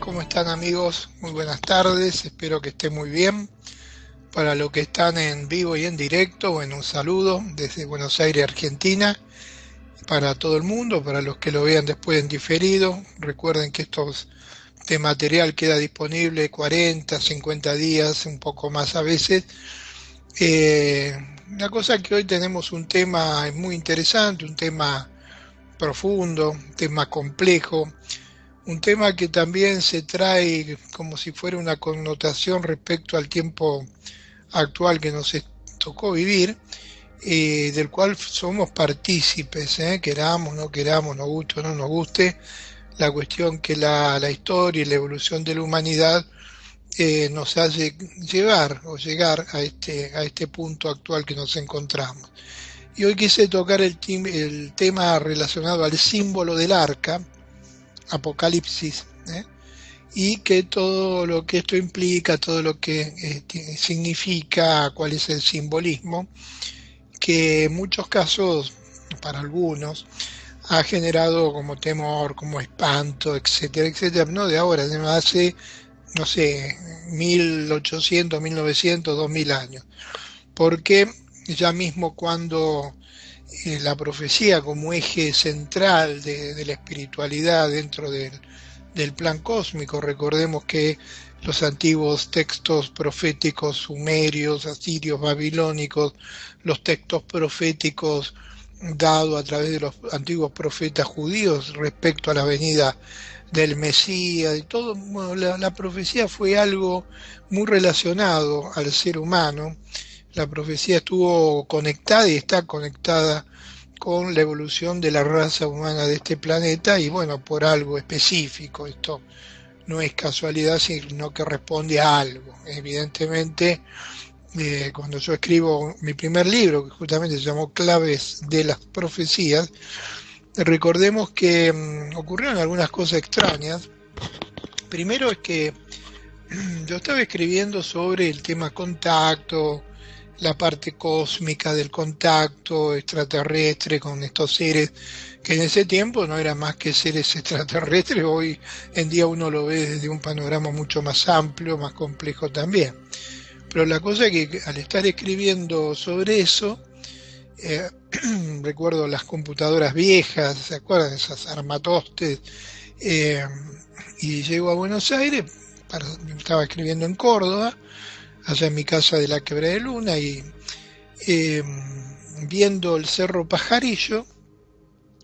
¿Cómo están amigos? Muy buenas tardes, espero que estén muy bien. Para los que están en vivo y en directo, bueno, un saludo desde Buenos Aires, Argentina, para todo el mundo, para los que lo vean después en diferido. Recuerden que este material queda disponible 40, 50 días, un poco más a veces. Eh, la cosa que hoy tenemos un tema muy interesante, un tema profundo, un tema complejo. Un tema que también se trae como si fuera una connotación respecto al tiempo actual que nos tocó vivir, del cual somos partícipes, queramos, nos guste o no nos guste. La cuestión que la historia y la evolución de la humanidad nos hace llevar o llegar a este punto actual que nos encontramos. Y hoy quise tocar el tema relacionado al símbolo del arca, Apocalipsis, y que todo lo que esto implica, todo lo que significa, cuál es el simbolismo, que en muchos casos, para algunos, ha generado como temor, como espanto, etcétera, etcétera, no de ahora, de hace, no sé, 1800, 1900, 2000 años. Porque ya mismo cuando la profecía como eje central de la espiritualidad dentro del plan cósmico. Recordemos que los antiguos textos proféticos sumerios, asirios, babilónicos, los textos proféticos dados a través de los antiguos profetas judíos respecto a la venida del Mesías y todo, bueno, la profecía fue algo muy relacionado al ser humano. La profecía estuvo conectada y está conectada con la evolución de la raza humana de este planeta y bueno, por algo específico. Esto no es casualidad, sino que responde a algo. Evidentemente, cuando yo escribo mi primer libro, que justamente se llamó Claves de las Profecías, recordemos que ocurrieron algunas cosas extrañas. Primero es que yo estaba escribiendo sobre el tema contacto, la parte cósmica del contacto extraterrestre con estos seres que en ese tiempo no eran más que seres extraterrestres. Hoy en día uno lo ve desde un panorama mucho más amplio, más complejo también. Pero la cosa es que al estar escribiendo sobre eso, eh, recuerdo las computadoras viejas, ¿se acuerdan? Esas armatostes, eh, y llego a Buenos Aires, estaba escribiendo en Córdoba, allá en mi casa de la Quebrada de Luna, y eh, viendo el Cerro Pajarillo,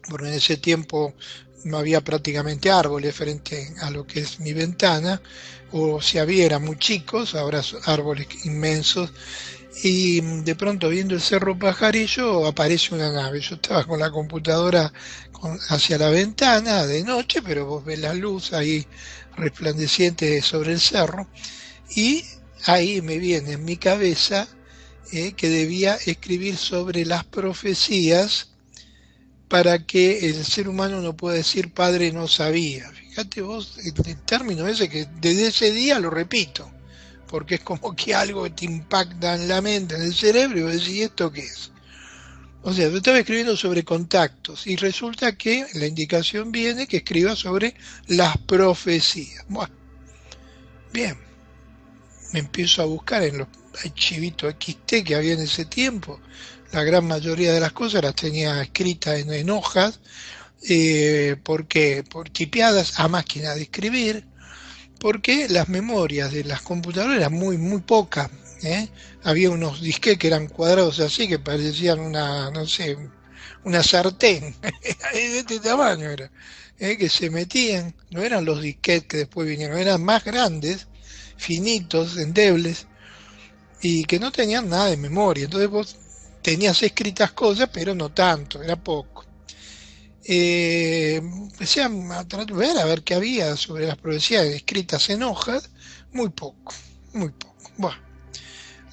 porque en ese tiempo no había prácticamente árboles frente a lo que es mi ventana, o si había eran muy chicos, ahora son árboles inmensos, y de pronto viendo el Cerro Pajarillo aparece una nave. Yo estaba con la computadora hacia la ventana de noche, pero vos ves la luz ahí resplandeciente sobre el cerro, y ahí me viene en mi cabeza que debía escribir sobre las profecías para que el ser humano no pueda decir padre no sabía. Fíjate vos el término ese que desde ese día lo repito, porque es como que algo te impacta en la mente, en el cerebro, y vos decís, ¿esto qué es? O sea, yo estaba escribiendo sobre contactos y resulta que la indicación viene que escriba sobre las profecías. Bueno, bien, me empiezo a buscar en los archivitos XT que había en ese tiempo. La gran mayoría de las cosas las tenía escritas en hojas, porque por tipeadas a máquina de escribir, porque las memorias de las computadoras eran muy pocas. ¿eh? Había unos disquetes que eran cuadrados así, que parecían una, no sé, una sartén, de este tamaño era, que se metían, no eran los disquetes que después vinieron, eran más grandes, finitos, endebles, y que no tenían nada de memoria. Entonces vos tenías escritas cosas, pero no tanto, era poco. Empecé ver a ver qué había sobre las profecías escritas en hojas, muy poco, muy poco. Bueno,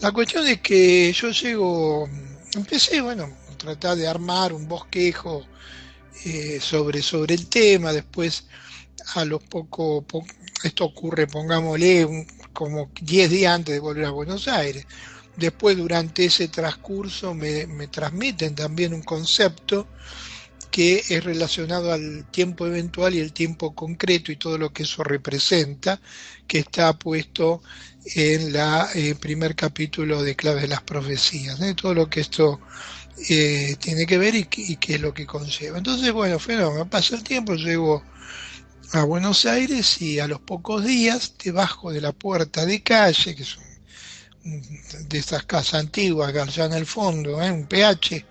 la cuestión es que yo empecé, bueno, a tratar de armar un bosquejo sobre el tema. Después a los esto ocurre, pongámosle, como 10 días antes de volver a Buenos Aires. Después, durante ese transcurso, me transmiten también un concepto que es relacionado al tiempo eventual y el tiempo concreto y todo lo que eso representa, que está puesto en el primer capítulo de Claves de las Profecías, todo lo que esto tiene que ver y qué es lo que conlleva. Entonces, bueno, fenómeno, pasa el tiempo, llego a Buenos Aires y a los pocos días, debajo de la puerta de calle, que son de estas casas antiguas, allá en el fondo, un PH,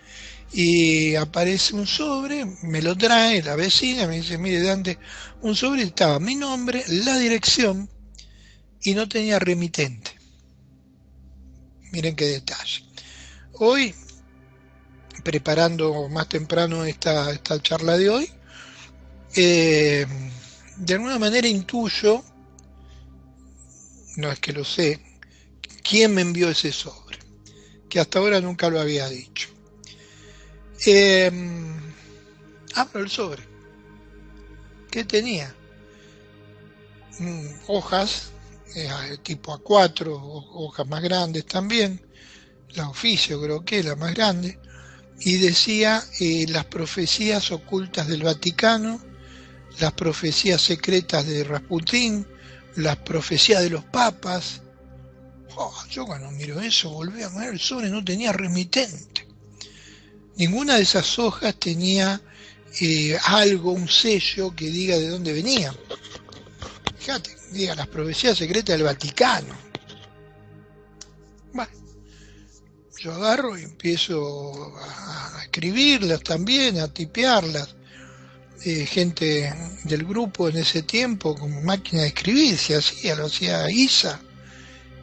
y aparece un sobre, me lo trae la vecina, me dice, mire Dante, un sobre, estaba mi nombre, la dirección y no tenía remitente. Miren qué detalle. Hoy, preparando más temprano esta charla de hoy, de alguna manera intuyo, no es que lo sé, quién me envió ese sobre, que hasta ahora nunca lo había dicho. Abro el sobre. ¿Qué tenía? Hojas, tipo A4, hojas más grandes también, la oficio creo que la más grande, y decía las profecías ocultas del Vaticano, las profecías secretas de Rasputín, las profecías de los papas. Yo cuando miro eso volví a mirar el sobre, no tenía remitente. Ninguna de esas hojas tenía algo, un sello que diga de dónde venían. Fíjate, diga las profecías secretas del Vaticano. Bueno, yo agarro y empiezo a escribirlas también, a tipearlas. Gente del grupo en ese tiempo, como máquina de escribir, se hacía, lo hacía Isa,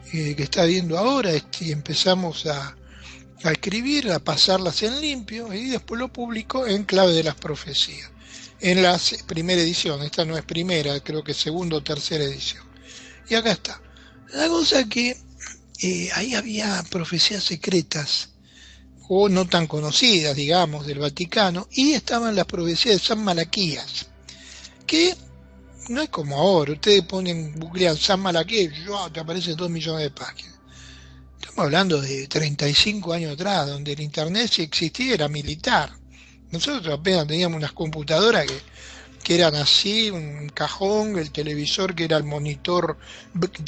que está viendo ahora, y empezamos a escribir, a pasarlas en limpio, y después lo publicó en Clave de las Profecías. En la primera edición, esta no es primera, creo que segunda o tercera edición. Y acá está. La cosa que ahí había profecías secretas, o no tan conocidas, digamos, del Vaticano, y estaban las profecías de San Malaquías, que no es como ahora, ustedes googlean San Malaquías, te aparecen 2 millones de páginas. Estamos hablando de 35 años atrás, donde el internet, si existía, era militar. Nosotros apenas teníamos unas computadoras que eran así, un cajón, el televisor que era el monitor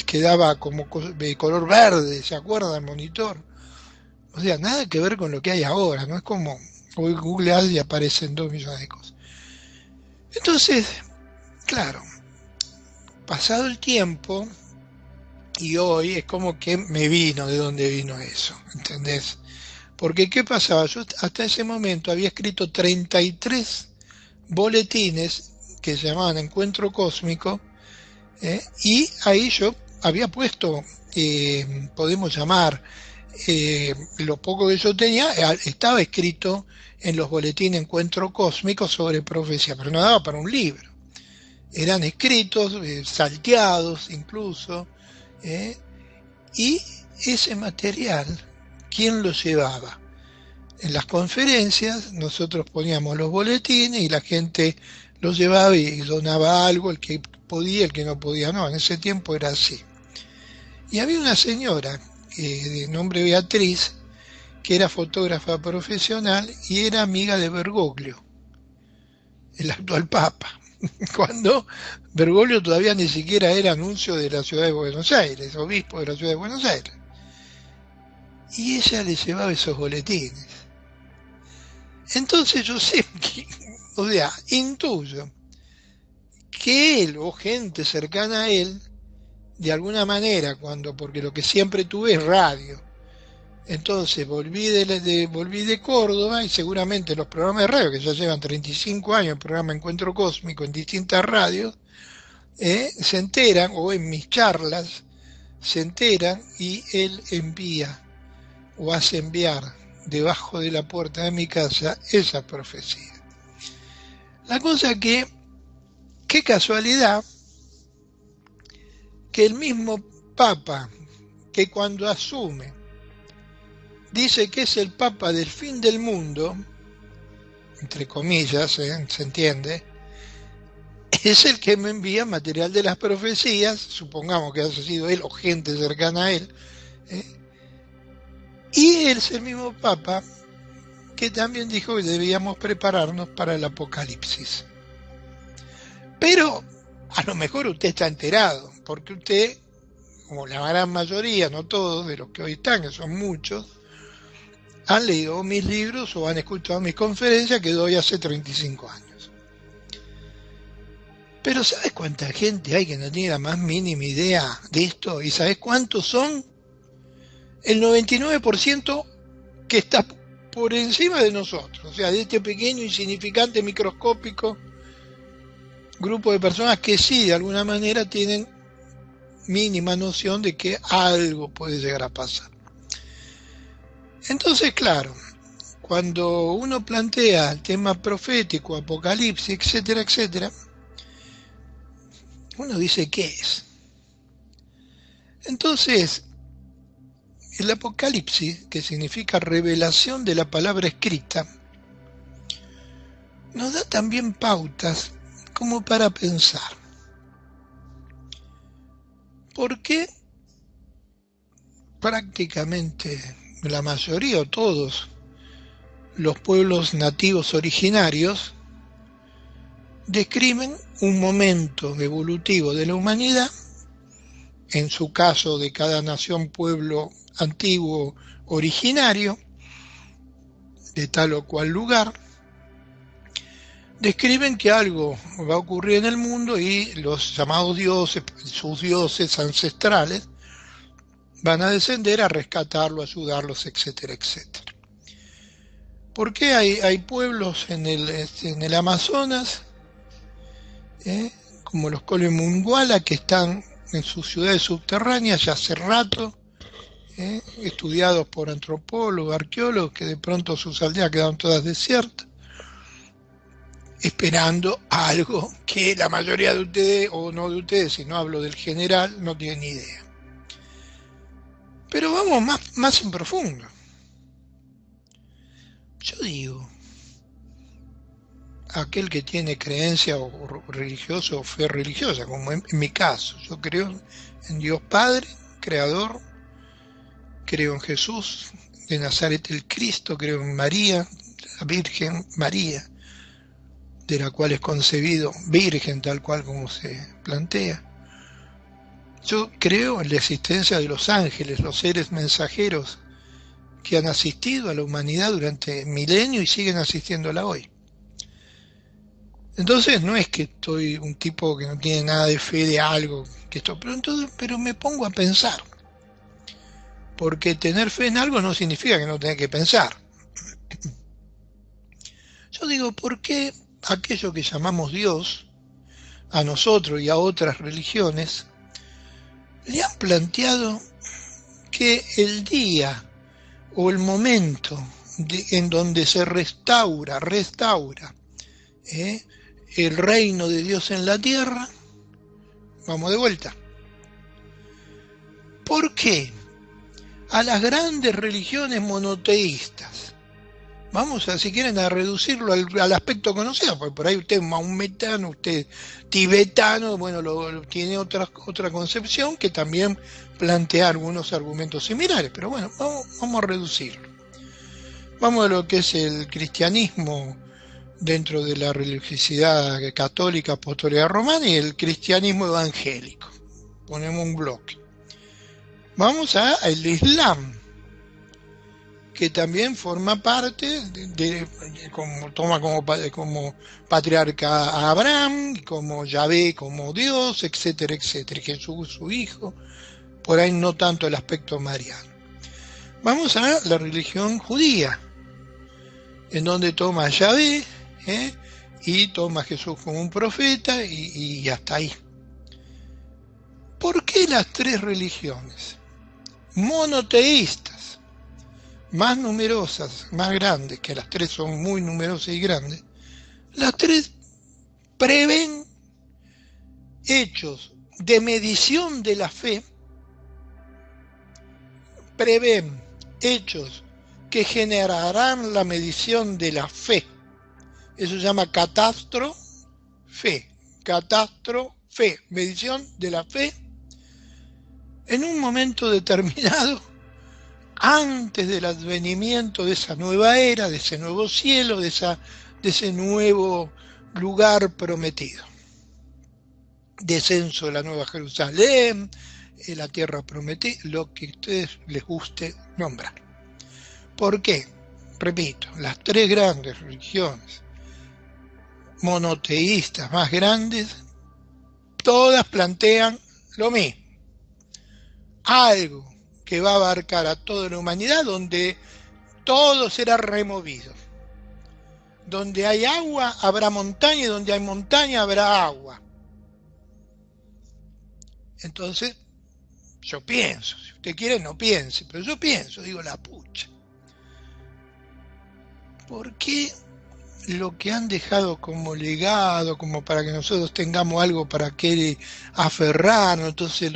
que daba como de color verde, ¿se acuerdan del monitor? O sea, nada que ver con lo que hay ahora, no es como hoy googleas y aparecen 2 millones de cosas. Entonces, claro, pasado el tiempo, y hoy es como que me vino de dónde vino eso, ¿entendés? Porque ¿qué pasaba? Yo hasta ese momento había escrito 33 boletines que se llamaban Encuentro Cósmico, y ahí yo había puesto, podemos llamar, lo poco que yo tenía, estaba escrito en los boletines Encuentro Cósmico sobre profecía, pero no daba para un libro. Eran escritos, salteados incluso, y ese material, ¿quién lo llevaba? En las conferencias nosotros poníamos los boletines y la gente los llevaba y donaba algo, el que podía, el que no podía no, en ese tiempo era así. Y había una señora de nombre Beatriz, que era fotógrafa profesional y era amiga de Bergoglio, el actual Papa, cuando Bergoglio todavía ni siquiera era anuncio de la ciudad de Buenos Aires, obispo de la ciudad de Buenos Aires. Y ella le llevaba esos boletines. Entonces yo sé que, o sea, intuyo que él o gente cercana a él, de alguna manera, porque lo que siempre tuve es radio, entonces volví de Córdoba y seguramente los programas de radio, que ya llevan 35 años, el programa Encuentro Cósmico en distintas radios, se enteran, o en mis charlas, se enteran y él envía o hace enviar debajo de la puerta de mi casa esa profecía. La cosa que, qué casualidad, que el mismo Papa, que cuando asume, dice que es el Papa del fin del mundo, entre comillas, se entiende, es el que me envía material de las profecías, supongamos que haya sido él o gente cercana a él, y es el mismo Papa que también dijo que debíamos prepararnos para el apocalipsis. Pero a lo mejor usted está enterado, porque usted, como la gran mayoría, no todos, de los que hoy están, que son muchos, han leído mis libros o han escuchado mis conferencias que doy hace 35 años. Pero ¿sabes cuánta gente hay que no tiene la más mínima idea de esto? ¿Y sabes cuántos son? El 99% que está por encima de nosotros, o sea, de este pequeño, insignificante, microscópico grupo de personas que sí, de alguna manera, tienen mínima noción de que algo puede llegar a pasar. Entonces, claro, cuando uno plantea el tema profético, apocalipsis, etcétera, etcétera, uno dice, ¿qué es? Entonces, el apocalipsis, que significa revelación de la palabra escrita, nos da también pautas como para pensar. ¿Por qué prácticamente la mayoría o todos los pueblos nativos originarios describen un momento evolutivo de la humanidad, en su caso de cada nación, pueblo antiguo originario, de tal o cual lugar, describen que algo va a ocurrir en el mundo y los llamados dioses, sus dioses ancestrales, van a descender a rescatarlo, a ayudarlos, etcétera, etcétera. ¿Por qué hay pueblos en el Amazonas, como los Colemunguala, que están en sus ciudades subterráneas ya hace rato, estudiados por antropólogos, arqueólogos, que de pronto sus aldeas quedaron todas desiertas, esperando algo que la mayoría de ustedes, o no de ustedes, si no hablo del general, no tienen ni idea? Pero vamos más en profundo. Yo digo, aquel que tiene creencia o religiosa o fe religiosa, como en mi caso, yo creo en Dios Padre, Creador, creo en Jesús de Nazaret el Cristo, creo en María, la Virgen María, de la cual es concebido virgen, tal cual como se plantea. Yo creo en la existencia de los ángeles, los seres mensajeros que han asistido a la humanidad durante milenios y siguen asistiéndola hoy. Entonces no es que estoy un tipo que no tiene nada de fe de algo, pero me pongo a pensar. Porque tener fe en algo no significa que no tenga que pensar. Yo digo, ¿por qué aquello que llamamos Dios, a nosotros y a otras religiones, le han planteado que el día o el momento en donde se restaura el reino de Dios en la tierra? Vamos de vuelta. ¿Por qué a las grandes religiones monoteístas, vamos a, si quieren, a reducirlo al aspecto conocido, porque por ahí usted es maometano, usted tibetano, bueno, tiene otra concepción que también plantea algunos argumentos similares, pero bueno, vamos a reducirlo. Vamos a lo que es el cristianismo dentro de la religiosidad católica apostólica romana y el cristianismo evangélico. Ponemos un bloque. Vamos al Islam, que también forma parte toma como patriarca a Abraham, como Yahvé como Dios, etcétera, etcétera, y Jesús su hijo, por ahí no tanto el aspecto mariano. Vamos a la religión judía, en donde toma a Yahvé, y toma a Jesús como un profeta, y hasta ahí. ¿Por qué las tres religiones monoteístas, más numerosas, más grandes, que las tres son muy numerosas y grandes, las tres prevén hechos de medición de la fe, prevén hechos que generarán la medición de la fe? Eso se llama catástrofe, medición de la fe en un momento determinado, antes del advenimiento de esa nueva era, de ese nuevo cielo, de ese nuevo lugar prometido. Descenso de la Nueva Jerusalén, la tierra prometida, lo que a ustedes les guste nombrar. ¿Por qué? Repito, las tres grandes religiones monoteístas más grandes, todas plantean lo mismo. Algo que va a abarcar a toda la humanidad, donde todo será removido. Donde hay agua habrá montaña, y donde hay montaña habrá agua. Entonces, yo pienso, si usted quiere no piense, pero yo pienso, digo, la pucha. ¿Por qué lo que han dejado como legado, como para que nosotros tengamos algo para que aferrarnos? Entonces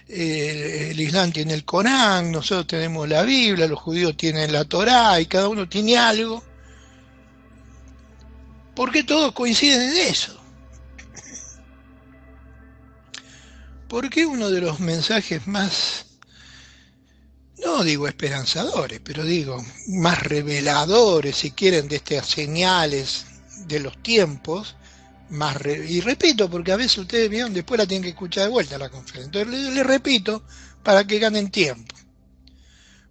el Islam tiene el Corán, nosotros tenemos la Biblia, los judíos tienen la Torá, y cada uno tiene algo. ¿Por qué todos coinciden en eso? ¿Por qué uno de los mensajes más, no digo esperanzadores, pero digo más reveladores, si quieren, de estas señales de los tiempos, y repito, porque a veces ustedes vieron, después la tienen que escuchar de vuelta la conferencia, entonces les repito para que ganen tiempo.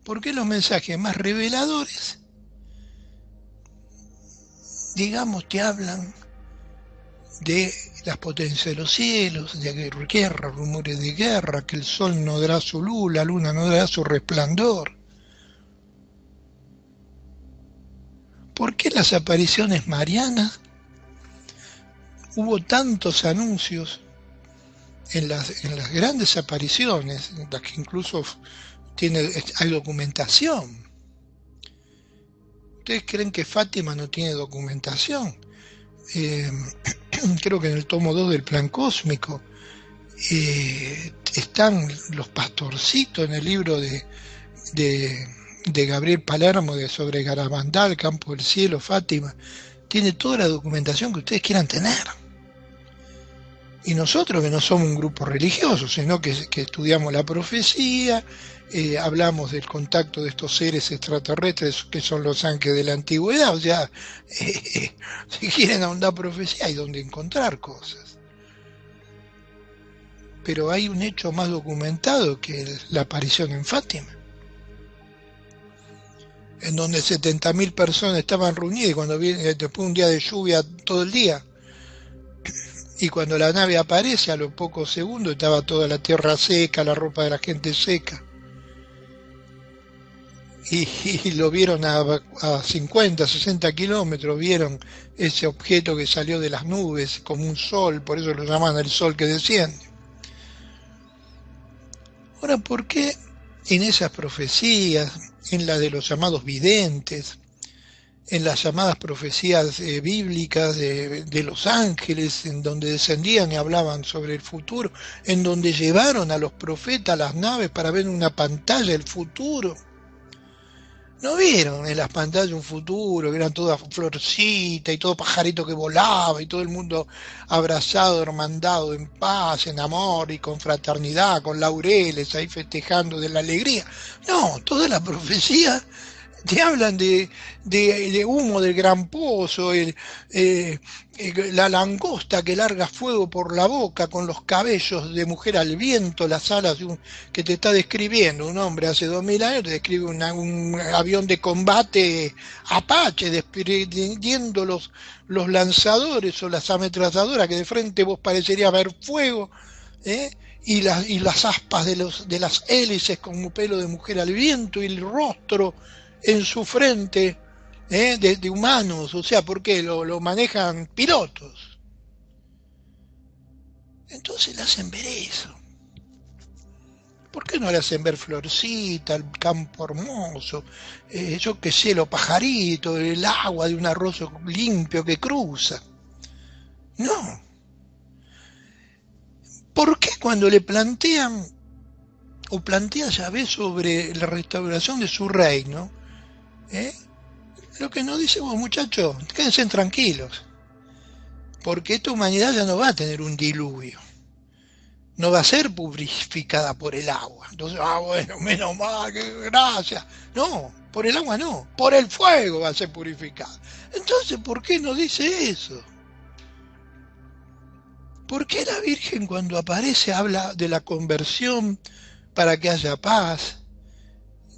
¿Por qué los mensajes más reveladores, digamos, te hablan de las potencias de los cielos, de guerra, rumores de guerra, que el sol no dará su luz, la luna no dará su resplandor? ¿Por qué las apariciones marianas hubo tantos anuncios en las grandes apariciones, en las que incluso hay documentación? ¿Ustedes creen que Fátima no tiene documentación? Creo que en el tomo 2 del Plan Cósmico están los pastorcitos, en el libro de Gabriel Palermo sobre Garabandal, el Campo del Cielo, Fátima. Tiene toda la documentación que ustedes quieran tener. Y nosotros, que no somos un grupo religioso, sino que estudiamos la profecía, hablamos del contacto de estos seres extraterrestres que son los ángeles de la antigüedad. O sea, si quieren ahondar profecía, hay donde encontrar cosas. Pero hay un hecho más documentado que la aparición en Fátima, en donde 70.000 personas estaban reunidas, y cuando viene después un día de lluvia todo el día, y cuando la nave aparece, a los pocos segundos estaba toda la tierra seca, la ropa de la gente seca. Y lo vieron a 50, 60 kilómetros, vieron ese objeto que salió de las nubes como un sol, por eso lo llaman el sol que desciende. Ahora, ¿por qué en esas profecías, en la de los llamados videntes, en las llamadas profecías bíblicas de los ángeles, en donde descendían y hablaban sobre el futuro, en donde llevaron a los profetas a las naves para ver en una pantalla el futuro? ¿No vieron en las pantallas un futuro que eran todas florcitas y todo pajarito que volaba y todo el mundo abrazado, hermandado, en paz, en amor y con fraternidad, con laureles ahí festejando de la alegría? No, toda la profecía te hablan de humo del gran pozo, la langosta que larga fuego por la boca con los cabellos de mujer al viento, las alas que te está describiendo un hombre hace 2000 años, te describe un avión de combate Apache desprendiendo los lanzadores o las ametralladoras, que de frente vos parecería ver fuego, y las aspas de las hélices con un pelo de mujer al viento, y el rostro en su frente de humanos. O sea, ¿por qué? Lo manejan pilotos. Entonces le hacen ver eso. ¿Por qué no le hacen ver florcita, el campo hermoso, yo qué sé, los pajaritos, el agua de un arroyo limpio que cruza? No. ¿Por qué cuando le plantea Yahvé sobre la restauración de su reino, lo que nos dice, vos muchachos, quédense tranquilos, porque esta humanidad ya no va a tener un diluvio, no va a ser purificada por el agua. Entonces, bueno, menos mal, que gracias. No, por el agua no, por el fuego va a ser purificada. Entonces, ¿por qué no dice eso? ¿Por qué la Virgen cuando aparece habla de la conversión para que haya paz?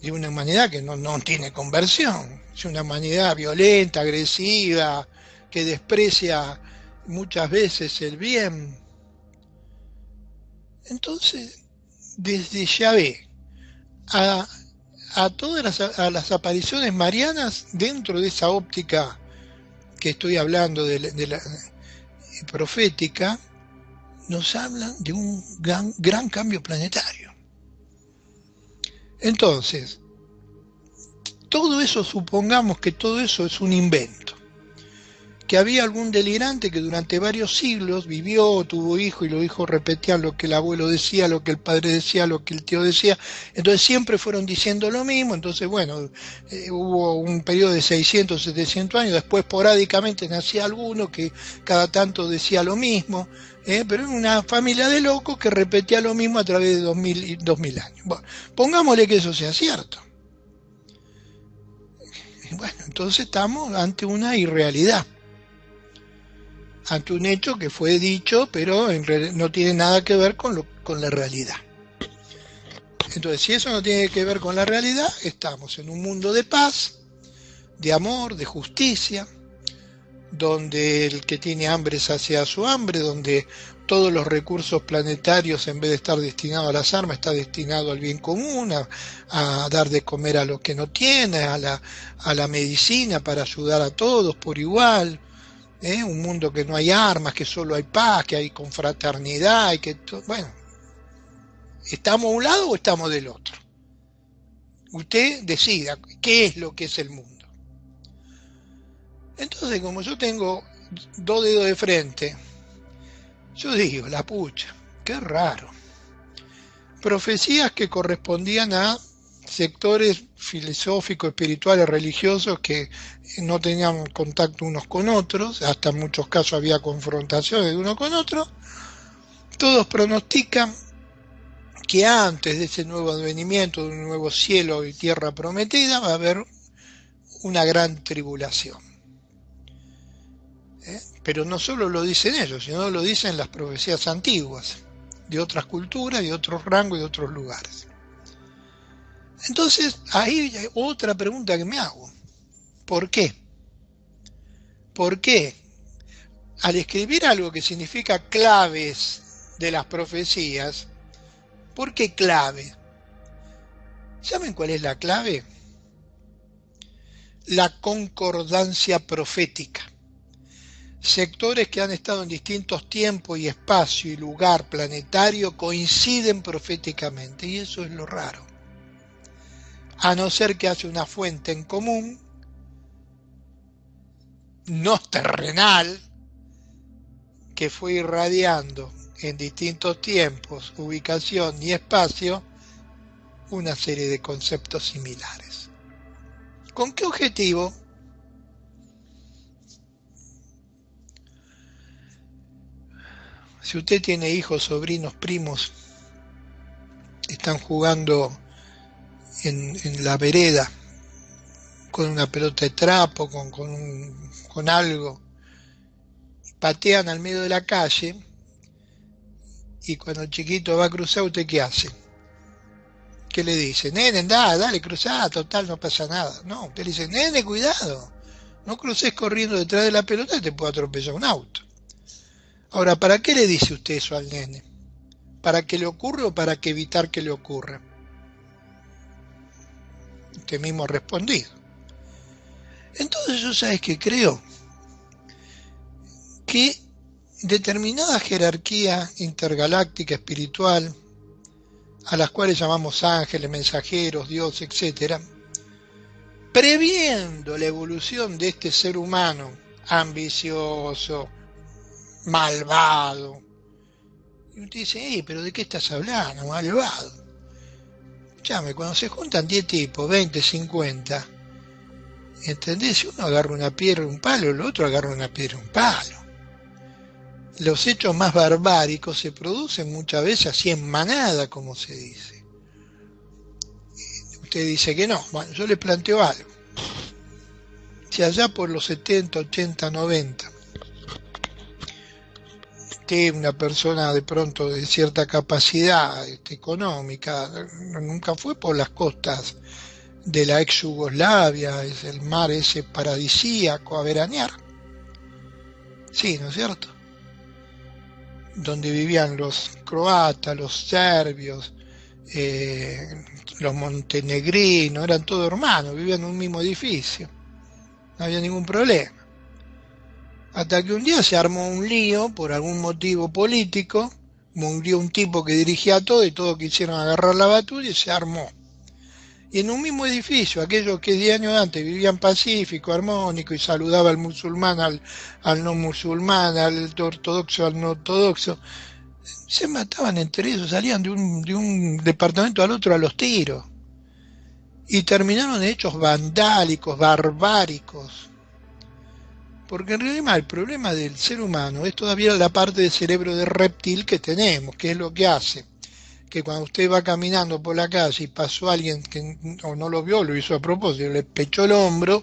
De una humanidad que no tiene conversión, es una humanidad violenta, agresiva, que desprecia muchas veces el bien. Entonces, desde Yahvé a todas las apariciones marianas, dentro de esa óptica que estoy hablando de la profética, nos hablan de un gran cambio planetario. Entonces, todo eso, supongamos que todo eso es un invento, que había algún delirante que durante varios siglos vivió, tuvo hijos y los hijos repetían lo que el abuelo decía, lo que el padre decía, lo que el tío decía, entonces siempre fueron diciendo lo mismo, entonces bueno, hubo un periodo de 600, 700 años, después esporádicamente nacía alguno que cada tanto decía lo mismo, pero era una familia de locos que repetía lo mismo a través de 2000 años. Bueno, pongámosle que eso sea cierto. Bueno, entonces estamos ante una irrealidad, ante un hecho que fue dicho, pero no tiene nada que ver con la realidad. Entonces, si eso no tiene que ver con la realidad, estamos en un mundo de paz, de amor, de justicia, donde el que tiene hambre sacia su hambre, donde todos los recursos planetarios, en vez de estar destinados a las armas, está destinado al bien común, a dar de comer a los que no tienen, a la medicina para ayudar a todos por igual. Un mundo que no hay armas, que solo hay paz, que hay confraternidad, y que bueno, ¿estamos a un lado o estamos del otro? Usted decida qué es lo que es el mundo. Entonces, como yo tengo 2 dedos de frente, yo digo, la pucha, qué raro. Profecías que correspondían a sectores filosóficos, espirituales, religiosos que no tenían contacto unos con otros, hasta en muchos casos había confrontaciones de uno con otro, todos pronostican que antes de ese nuevo advenimiento, de un nuevo cielo y tierra prometida, va a haber una gran tribulación. Pero no solo lo dicen ellos, sino lo dicen las profecías antiguas, de otras culturas, de otros rangos y de otros lugares. Entonces, ahí hay otra pregunta que me hago. ¿Por qué? ¿Por qué? Al escribir algo que significa claves de las profecías, ¿por qué clave? ¿Saben cuál es la clave? La concordancia profética. Sectores que han estado en distintos tiempos y espacio y lugar planetario coinciden proféticamente, y eso es lo raro. A no ser que haya una fuente en común, no terrenal, que fue irradiando en distintos tiempos, ubicación y espacio una serie de conceptos similares. ¿Con qué objetivo? Si usted tiene hijos, sobrinos, primos, están jugando en la vereda con una pelota de trapo, con algo, patean al medio de la calle, y cuando el chiquito va a cruzar, ¿usted qué hace? ¿Qué le dice? Nene, dale, cruzá, total, no pasa nada. No, usted le dice, nene, cuidado, no cruces corriendo detrás de la pelota y te puede atropellar un auto. Ahora, ¿para qué le dice usted eso al nene? ¿Para que le ocurra o para que evitar que le ocurra? Usted mismo ha respondido. Entonces yo sabes que creo que determinada jerarquía intergaláctica espiritual, a las cuales llamamos ángeles, mensajeros, Dios, etc., previendo la evolución de este ser humano ambicioso, malvado. Y usted dice, pero ¿de qué estás hablando, malvado? Escuchame, cuando se juntan 10 tipos, 20, 50, ¿entendés? Si uno agarra una piedra y un palo, el otro agarra una piedra y un palo. los hechos más barbáricos se producen muchas veces así en manada, como se dice. Usted dice que no. Bueno, yo le planteo algo. Si allá por los 70, 80, 90, usted, una persona de pronto de cierta capacidad económica, nunca fue por las costas de la ex Yugoslavia, es el mar ese paradisíaco a veranear. Sí, ¿no es cierto? Donde vivían los croatas, los serbios, los montenegrinos, eran todos hermanos, vivían en un mismo edificio, no había ningún problema. Hasta que un día se armó un lío por algún motivo político, murió un tipo que dirigía todo y todos quisieron agarrar la batuta y se armó. Y en un mismo edificio, aquellos que 10 años antes vivían pacífico, armónico y saludaba al musulmán, al no musulmán, al ortodoxo, al no ortodoxo, se mataban entre ellos, salían de un departamento al otro a los tiros. Y terminaron en hechos vandálicos, barbáricos. Porque en realidad el problema del ser humano es todavía la parte del cerebro de reptil que tenemos, que es lo que hace que cuando usted va caminando por la calle y pasó alguien que o no lo vio, lo hizo a propósito, le pechó el hombro,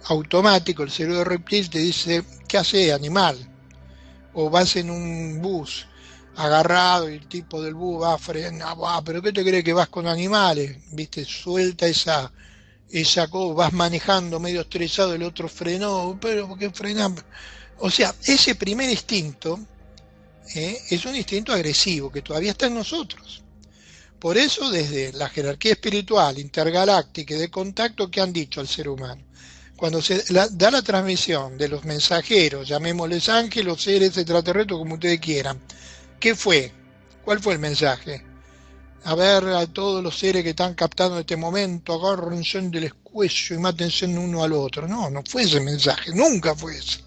automático el cerebro reptil te dice, ¿qué hace, animal? O vas en un bus agarrado y el tipo del bus va a frenar, pero ¿qué te cree que vas con animales? ¿Viste? Suelta esa cosa, vas manejando medio estresado, el otro frenó, pero ¿por qué frenamos? O sea, ese primer instinto es un instinto agresivo que todavía está en nosotros. Por eso, desde la jerarquía espiritual, intergaláctica y de contacto, que han dicho al ser humano? Cuando se da la transmisión de los mensajeros, llamémosles ángeles o seres extraterrestres, como ustedes quieran, ¿qué fue? ¿Cuál fue el mensaje? A ver, a todos los seres que están captando en este momento, agárrense del cuello y mátense uno al otro. No, no fue ese mensaje, nunca fue ese.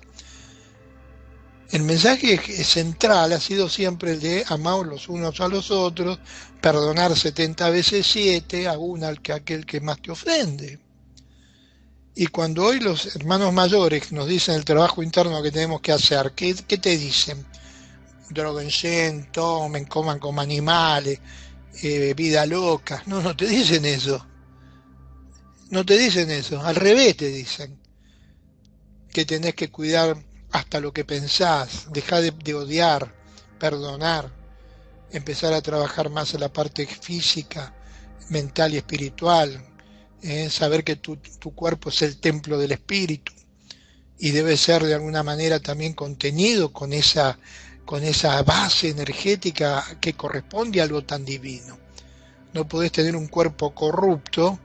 El mensaje central ha sido siempre el de amaos los unos a los otros, perdonar 70 veces 7, aún aquel que más te ofende. Y cuando hoy los hermanos mayores nos dicen el trabajo interno que tenemos que hacer, ¿qué te dicen? Droguense, tomen, coman como animales, vida loca. No, no te dicen eso. No te dicen eso. Al revés te dicen que tenés que cuidar hasta lo que pensás, dejar de odiar, perdonar, empezar a trabajar más en la parte física, mental y espiritual, saber que tu cuerpo es el templo del espíritu y debe ser de alguna manera también contenido con esa base energética que corresponde a algo tan divino. No podés tener un cuerpo corrupto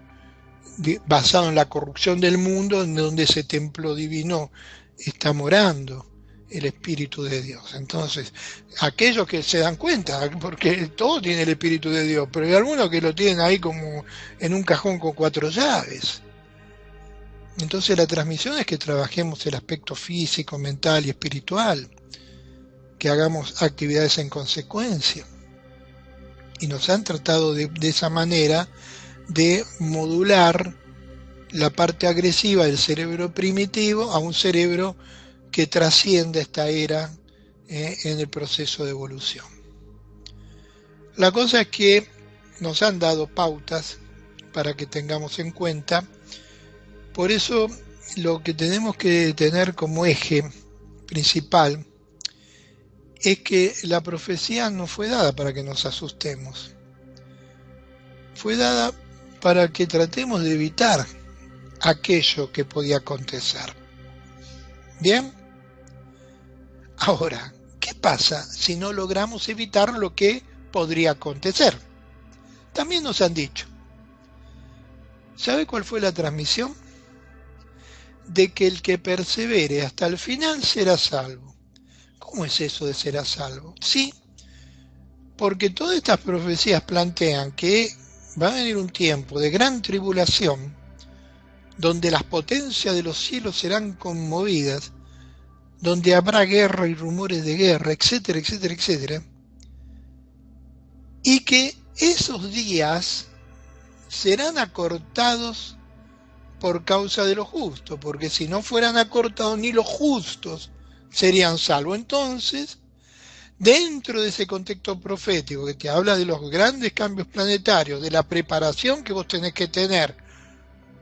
basado en la corrupción del mundo, en donde ese templo divino está morando el Espíritu de Dios. Entonces, aquellos que se dan cuenta, porque todo tiene el Espíritu de Dios, pero hay algunos que lo tienen ahí como en un cajón con 4 llaves. Entonces la transmisión es que trabajemos el aspecto físico, mental y espiritual, que hagamos actividades en consecuencia. Y nos han tratado de esa manera de modular la parte agresiva del cerebro primitivo a un cerebro que trasciende esta era en el proceso de evolución. La cosa es que nos han dado pautas para que tengamos en cuenta, por eso lo que tenemos que tener como eje principal es que la profecía no fue dada para que nos asustemos, fue dada para que tratemos de evitar aquello que podía acontecer. ¿Bien? Ahora, ¿qué pasa si no logramos evitar lo que podría acontecer? También nos han dicho. ¿Sabe cuál fue la transmisión? De que el que persevere hasta el final será salvo. ¿Cómo es eso de será salvo? Sí, porque todas estas profecías plantean que va a venir un tiempo de gran tribulación, donde las potencias de los cielos serán conmovidas, donde habrá guerra y rumores de guerra, etcétera, etcétera, etcétera, y que esos días serán acortados por causa de lo justo, porque si no fueran acortados ni los justos serían salvos. Entonces Dentro de ese contexto profético que te habla de los grandes cambios planetarios, de la preparación que vos tenés que tener,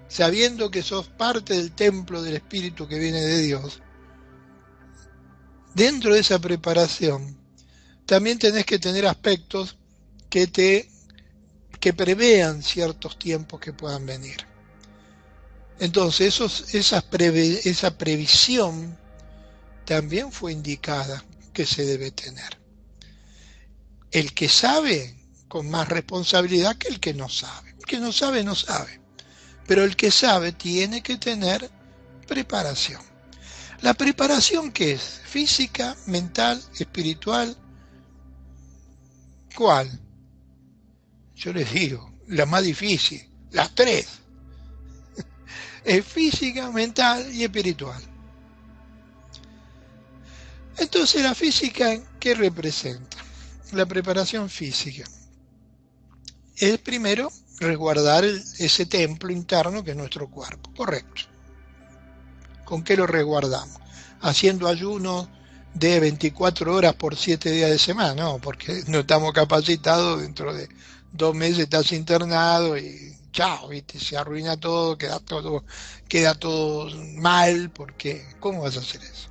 sabiendo que sos parte del templo del Espíritu que viene de Dios, dentro de esa preparación también tenés que tener aspectos que prevean ciertos tiempos que puedan venir. Entonces esa previsión también fue indicada que se debe tener. El que sabe con más responsabilidad que el que no sabe. El que no sabe, no sabe. Pero el que sabe tiene que tener preparación. ¿La preparación qué es? ¿Física, mental, espiritual? ¿Cuál? Yo les digo, la más difícil, las tres. Es física, mental y espiritual. Entonces, la física, ¿qué representa? La preparación física es primero resguardar ese templo interno que es nuestro cuerpo, correcto. ¿Con qué lo resguardamos? Haciendo ayuno de 24 horas por 7 días de semana, no, porque no estamos capacitados, dentro de 2 meses estás internado y chao, ¿viste? Se arruina todo, queda todo mal, porque ¿cómo vas a hacer eso?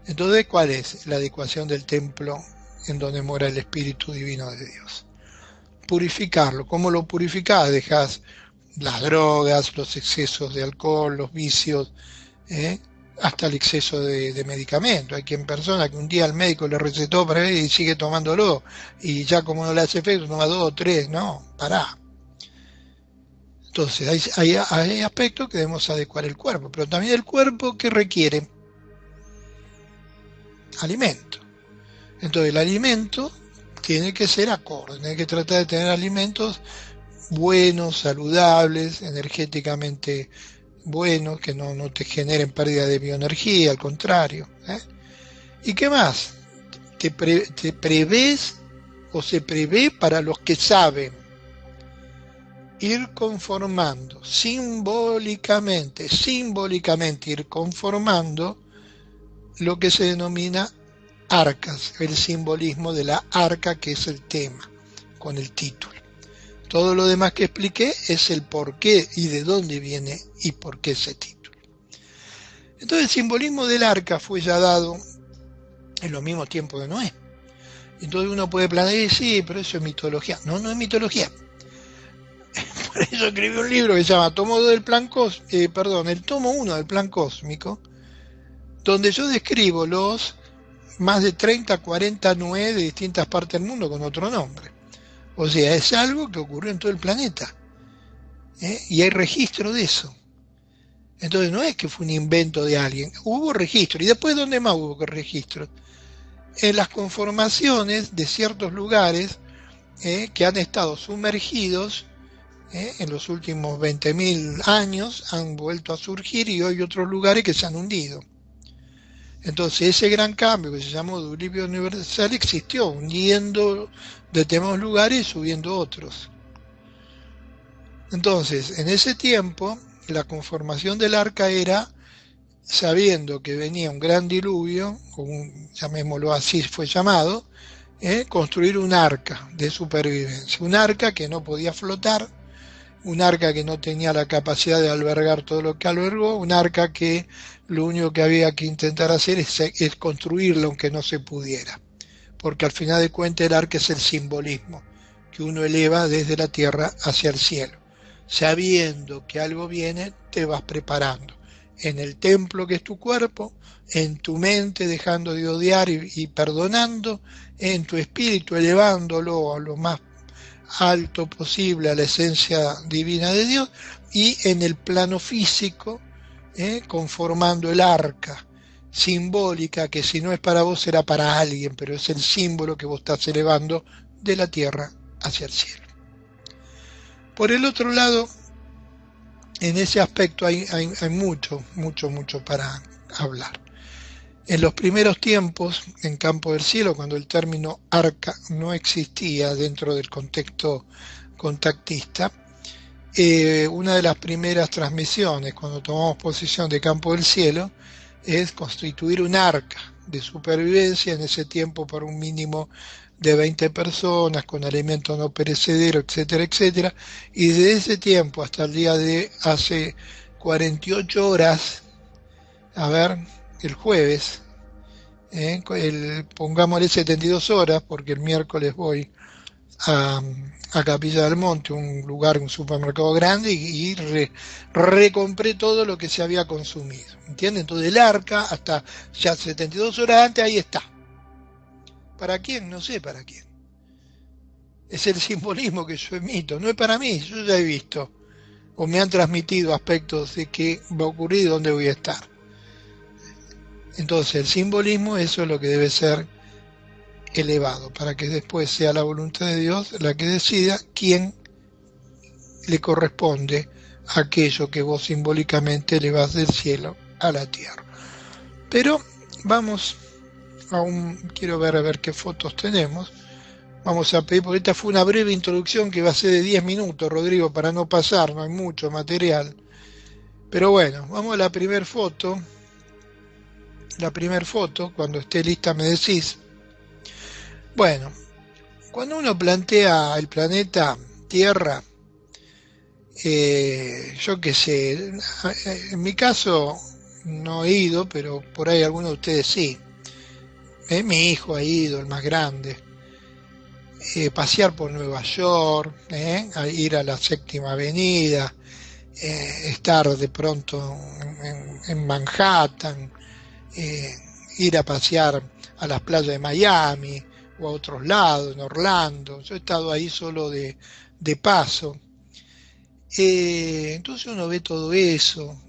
Entonces, ¿cuál es la adecuación del templo en donde mora el Espíritu Divino de Dios? Purificarlo. ¿Cómo lo purificás? Dejás las drogas, los excesos de alcohol, los vicios, hasta el exceso de medicamento. Hay quien persona que un día el médico le recetó para él y sigue tomándolo, y ya como no le hace efecto, toma 2 o 3, no, pará. Entonces hay aspectos que debemos adecuar el cuerpo, pero también el cuerpo que requiere alimento. Entonces el alimento tiene que ser acorde, tiene que tratar de tener alimentos buenos, saludables, energéticamente buenos, que no te generen pérdida de bioenergía, al contrario. ¿Y qué más? Te prevés o se prevé para los que saben ir conformando, simbólicamente ir conformando lo que se denomina arcas, el simbolismo de la arca, que es el tema, con el título. Todo lo demás que expliqué es el por qué y de dónde viene y por qué ese título. Entonces el simbolismo del arca fue ya dado en los mismos tiempos de Noé. Entonces uno puede planear, sí, pero eso es mitología. No, no es mitología. Por eso escribí un libro que se llama el tomo 1 del Plan Cósmico, donde yo describo los más de 30, 40 Noé de distintas partes del mundo con otro nombre. O sea, es algo que ocurrió en todo el planeta. Y hay registro de eso. Entonces no es que fue un invento de alguien, hubo registro. ¿Y después dónde más hubo registro? En las conformaciones de ciertos lugares que han estado sumergidos en los últimos 20.000 años, han vuelto a surgir, y hoy otros lugares que se han hundido. Entonces ese gran cambio que se llamó diluvio universal existió, hundiendo determinados lugares y subiendo otros. Entonces, en ese tiempo, la conformación del arca era, sabiendo que venía un gran diluvio, llamémoslo así fue llamado, construir un arca de supervivencia, un arca que no podía flotar, un arca que no tenía la capacidad de albergar todo lo que albergó, un arca que lo único que había que intentar hacer es construirlo aunque no se pudiera, porque al final de cuentas el arca es el simbolismo que uno eleva desde la tierra hacia el cielo. Sabiendo que algo viene, te vas preparando en el templo que es tu cuerpo, en tu mente dejando de odiar y perdonando, en tu espíritu elevándolo a lo más alto posible, a la esencia divina de Dios, y en el plano físico conformando el arca simbólica, que si no es para vos será para alguien, pero es el símbolo que vos estás elevando de la tierra hacia el cielo. Por el otro lado, en ese aspecto hay mucho para hablar. En los primeros tiempos, en Campo del Cielo, cuando el término arca no existía dentro del contexto contactista, una de las primeras transmisiones, cuando tomamos posesión de Campo del Cielo, es constituir un arca de supervivencia en ese tiempo para un mínimo de 20 personas, con alimentos no perecederos, etcétera, etcétera. Y desde ese tiempo hasta el día de hace 48 horas, a ver, el jueves, pongámosle 72 horas, porque el miércoles voy a, a Capilla del Monte, un lugar, un supermercado grande, y recompré todo lo que se había consumido. ¿Entienden? Entonces el arca, hasta ya 72 horas antes, ahí está. ¿Para quién? No sé para quién. Es el simbolismo que yo emito, no es para mí, yo ya he visto, o me han transmitido aspectos de qué va a ocurrir y dónde voy a estar. Entonces el simbolismo, eso es lo que debe ser elevado, para que después sea la voluntad de Dios la que decida quién le corresponde aquello que vos simbólicamente elevás del cielo a la tierra. Pero vamos quiero ver a ver qué fotos tenemos. Vamos a pedir, porque esta fue una breve introducción que va a ser de 10 minutos, Rodrigo, para no pasar, no hay mucho material. Pero bueno, vamos a la primera foto. La primera foto, cuando esté lista me decís. Bueno, cuando uno plantea el planeta Tierra, yo qué sé, en mi caso no he ido, pero por ahí algunos de ustedes sí. Mi hijo ha ido, el más grande. Pasear por Nueva York, a ir a la Séptima Avenida, estar de pronto en Manhattan, ir a pasear a las playas de Miami o a otros lados, en Orlando. Yo he estado ahí solo de paso. Entonces uno ve todo eso.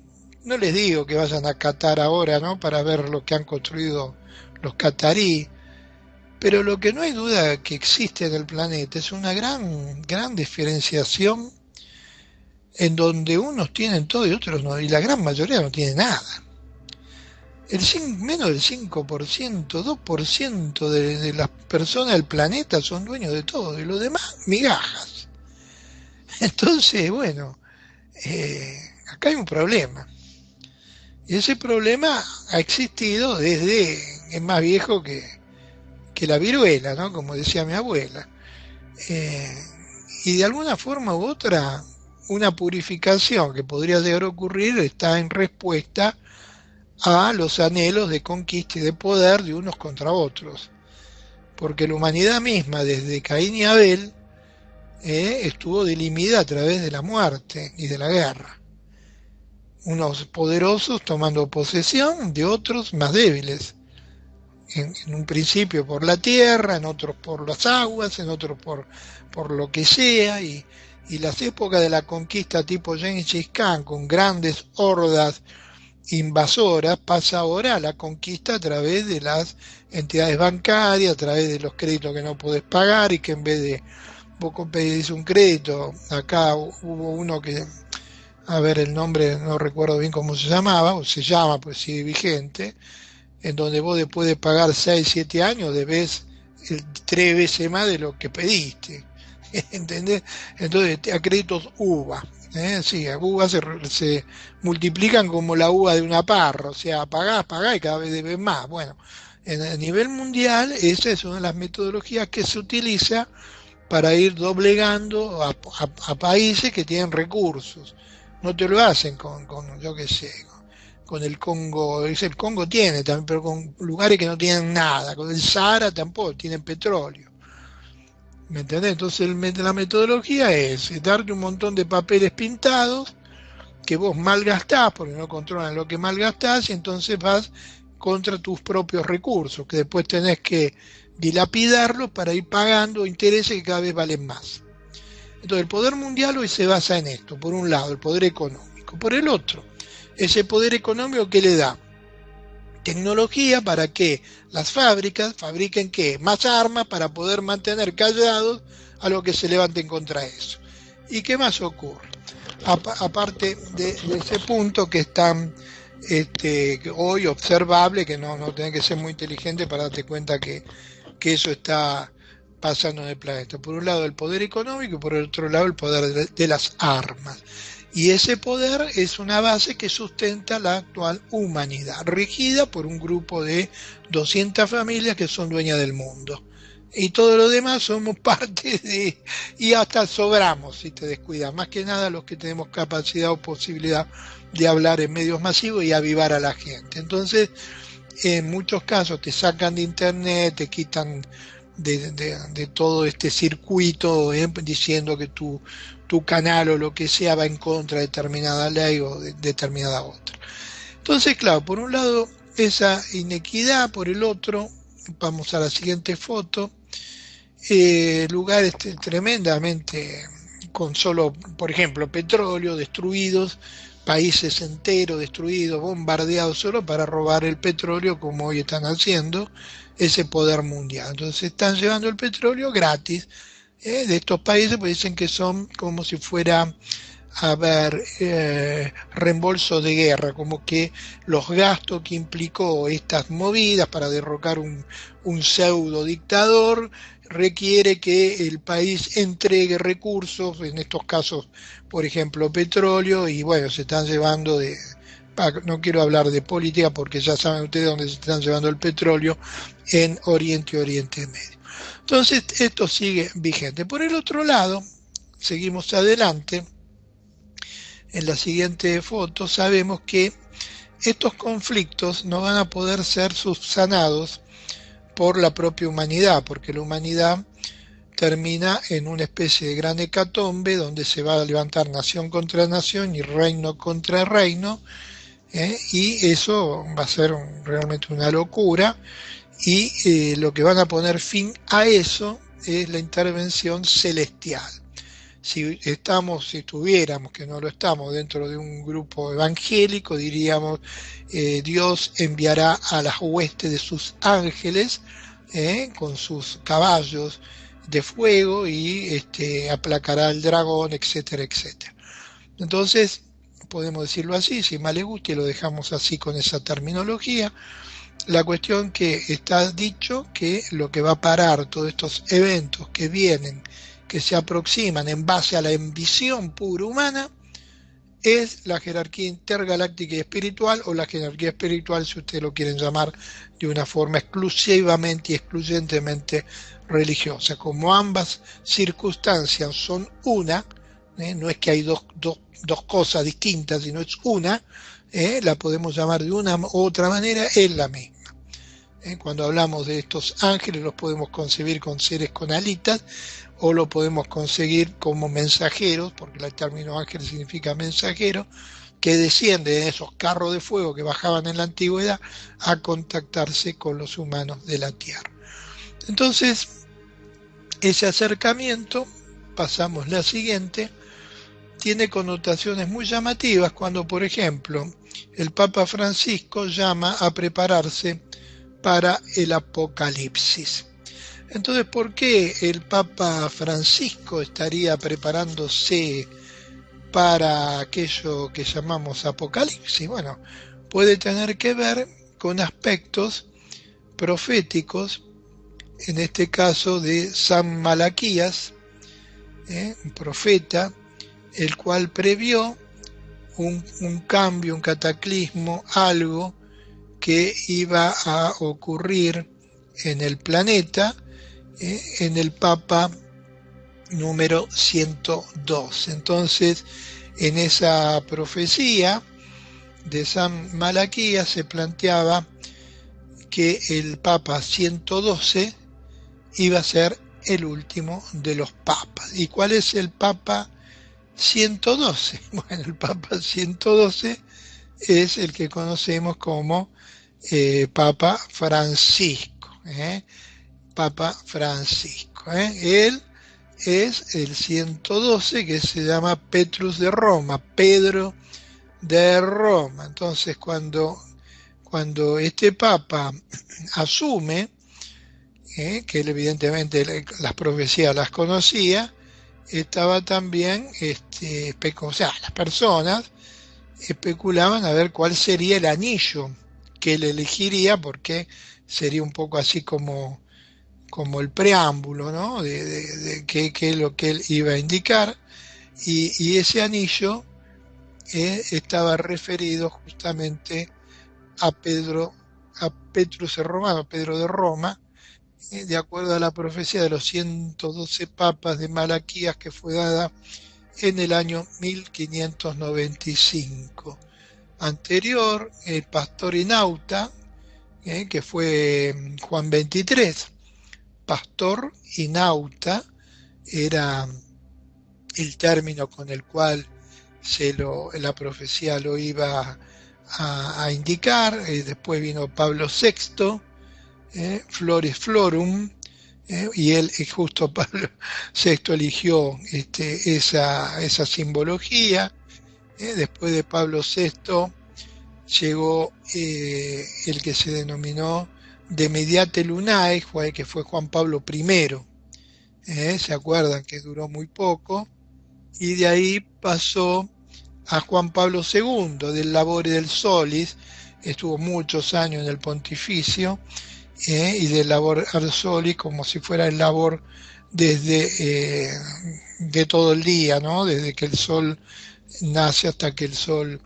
No les digo que vayan a Qatar ahora, ¿no? Para ver lo que han construido los catarí. Pero lo que no hay duda que existe en el planeta es una gran diferenciación en donde unos tienen todo y otros no, y la gran mayoría no tiene nada. Menos del 5%, 2% de las personas del planeta son dueños de todo, y los demás migajas. Entonces, bueno, acá hay un problema. Y ese problema ha existido es más viejo que la viruela, ¿no? Como decía mi abuela. Y de alguna forma u otra, una purificación que podría llegar a ocurrir está en respuesta a los anhelos de conquista y de poder de unos contra otros. Porque la humanidad misma, desde Caín y Abel, estuvo dilimida a través de la muerte y de la guerra. Unos poderosos tomando posesión de otros más débiles. En un principio por la tierra, en otros por las aguas, en otros por lo que sea, y las épocas de la conquista tipo Gengis Khan, con grandes hordas invasoras, pasa ahora a la conquista a través de las entidades bancarias, a través de los créditos que no podés pagar, y que en vez de vos pedís un crédito, acá hubo uno que, a ver el nombre, no recuerdo bien cómo se llamaba, o se llama, pues sigue vigente, en donde vos después de pagar 6, 7 años debes 3 veces más de lo que pediste. ¿Entendés? Entonces, a créditos uva. Sí, a uva se multiplican como la uva de una parra, o sea, pagás y cada vez debes más. Bueno, a nivel mundial, esa es una de las metodologías que se utiliza para ir doblegando a países que tienen recursos. No te lo hacen con yo qué sé, con el Congo. El Congo tiene también, pero con lugares que no tienen nada. Con el Sahara tampoco tienen petróleo. ¿Me entendés? Entonces la metodología es darte un montón de papeles pintados que vos malgastás porque no controlan lo que malgastás, y entonces vas contra tus propios recursos, que después tenés que dilapidarlos para ir pagando intereses que cada vez valen más. Entonces el poder mundial hoy se basa en esto, por un lado, el poder económico. Por el otro, ese poder económico que le da tecnología para que las fábricas fabriquen ¿qué? Más armas para poder mantener callados a los que se levanten contra eso. ¿Y qué más ocurre? Aparte de ese punto que es tan hoy observable, que no tenés que ser muy inteligente para darte cuenta que eso está pasando en el planeta. Por un lado el poder económico y por el otro lado el poder de las armas. Y ese poder es una base que sustenta la actual humanidad, regida por un grupo de 200 familias que son dueñas del mundo. Y todo lo demás somos parte de, y hasta sobramos si te descuidas, más que nada los que tenemos capacidad o posibilidad de hablar en medios masivos y avivar a la gente. Entonces, en muchos casos te sacan de internet, te quitan de todo este circuito, diciendo que tu canal o lo que sea va en contra de determinada ley o de determinada otra. Entonces, claro, por un lado esa inequidad, por el otro, vamos a la siguiente foto, lugares tremendamente con solo, por ejemplo, petróleo, destruidos, países enteros destruidos, bombardeados solo para robar el petróleo, como hoy están haciendo ese poder mundial. Entonces están llevando el petróleo gratis de estos países, pues dicen que son como si fuera a ver reembolso de guerra, como que los gastos que implicó estas movidas para derrocar un pseudo dictador requiere que el país entregue recursos, en estos casos, por ejemplo, petróleo, y bueno, se están llevando no quiero hablar de política porque ya saben ustedes dónde se están llevando el petróleo, en Oriente y Oriente Medio. Entonces, esto sigue vigente. Por el otro lado, seguimos adelante. En la siguiente foto sabemos que estos conflictos no van a poder ser subsanados por la propia humanidad, porque la humanidad termina en una especie de gran hecatombe donde se va a levantar nación contra nación y reino contra reino, y eso va a ser realmente una locura, y lo que van a poner fin a eso es la intervención celestial. Si estuviéramos, que no lo estamos, dentro de un grupo evangélico, diríamos, Dios enviará a las huestes de sus ángeles, con sus caballos de fuego, y aplacará al dragón, etcétera, etcétera. Entonces, podemos decirlo así, si más le gusta, y lo dejamos así con esa terminología. La cuestión que está dicho que lo que va a parar todos estos eventos que vienen, que se aproximan en base a la ambición pura humana, es la jerarquía intergaláctica y espiritual, o la jerarquía espiritual, si ustedes lo quieren llamar de una forma exclusivamente y excluyentemente religiosa. Como ambas circunstancias son una, no es que hay dos cosas distintas, sino es una, la podemos llamar de una u otra manera, es la misma. Cuando hablamos de estos ángeles, los podemos concebir con seres con alitas, o lo podemos conseguir como mensajeros, porque el término ángel significa mensajero, que descienden en esos carros de fuego que bajaban en la antigüedad a contactarse con los humanos de la tierra. Entonces, ese acercamiento, pasamos la siguiente, tiene connotaciones muy llamativas cuando, por ejemplo, el Papa Francisco llama a prepararse para el Apocalipsis. Entonces, ¿por qué el Papa Francisco estaría preparándose para aquello que llamamos Apocalipsis? Bueno, puede tener que ver con aspectos proféticos, en este caso de San Malaquías, un profeta, el cual previó un cambio, un cataclismo, algo que iba a ocurrir en el planeta, en el Papa número 102. Entonces, en esa profecía de San Malaquías se planteaba que el Papa 112 iba a ser el último de los papas. ¿Y cuál es el Papa 112? Bueno, el Papa 112 es el que conocemos como Papa Francisco. Papa Francisco. Él es el 112, que se llama Petrus de Roma, Pedro de Roma. Entonces, cuando este Papa asume, que él evidentemente las profecías las conocía, estaba también, o sea, las personas especulaban a ver cuál sería el anillo que él elegiría, porque sería un poco así como el preámbulo, ¿no? de qué es lo que él iba a indicar, y ese anillo estaba referido justamente a Petrus el Romano, Pedro de Roma, de acuerdo a la profecía de los 112 papas de Malaquías que fue dada en el año 1595. Anterior, el pastor Inauta, que fue Juan 23, pastor Inauta, era el término con el cual la profecía lo iba a indicar. Después vino Pablo VI, Flores Florum, y él, justo Pablo VI eligió esa simbología. Después de Pablo VI llegó el que se denominó de Mediate Lunae, que fue Juan Pablo I. ¿Se acuerdan que duró muy poco? Y de ahí pasó a Juan Pablo II, del Labore del Solis, estuvo muchos años en el pontificio, y del Labor al Solis como si fuera el labor desde de todo el día, ¿no? Desde que el sol nace hasta que el sol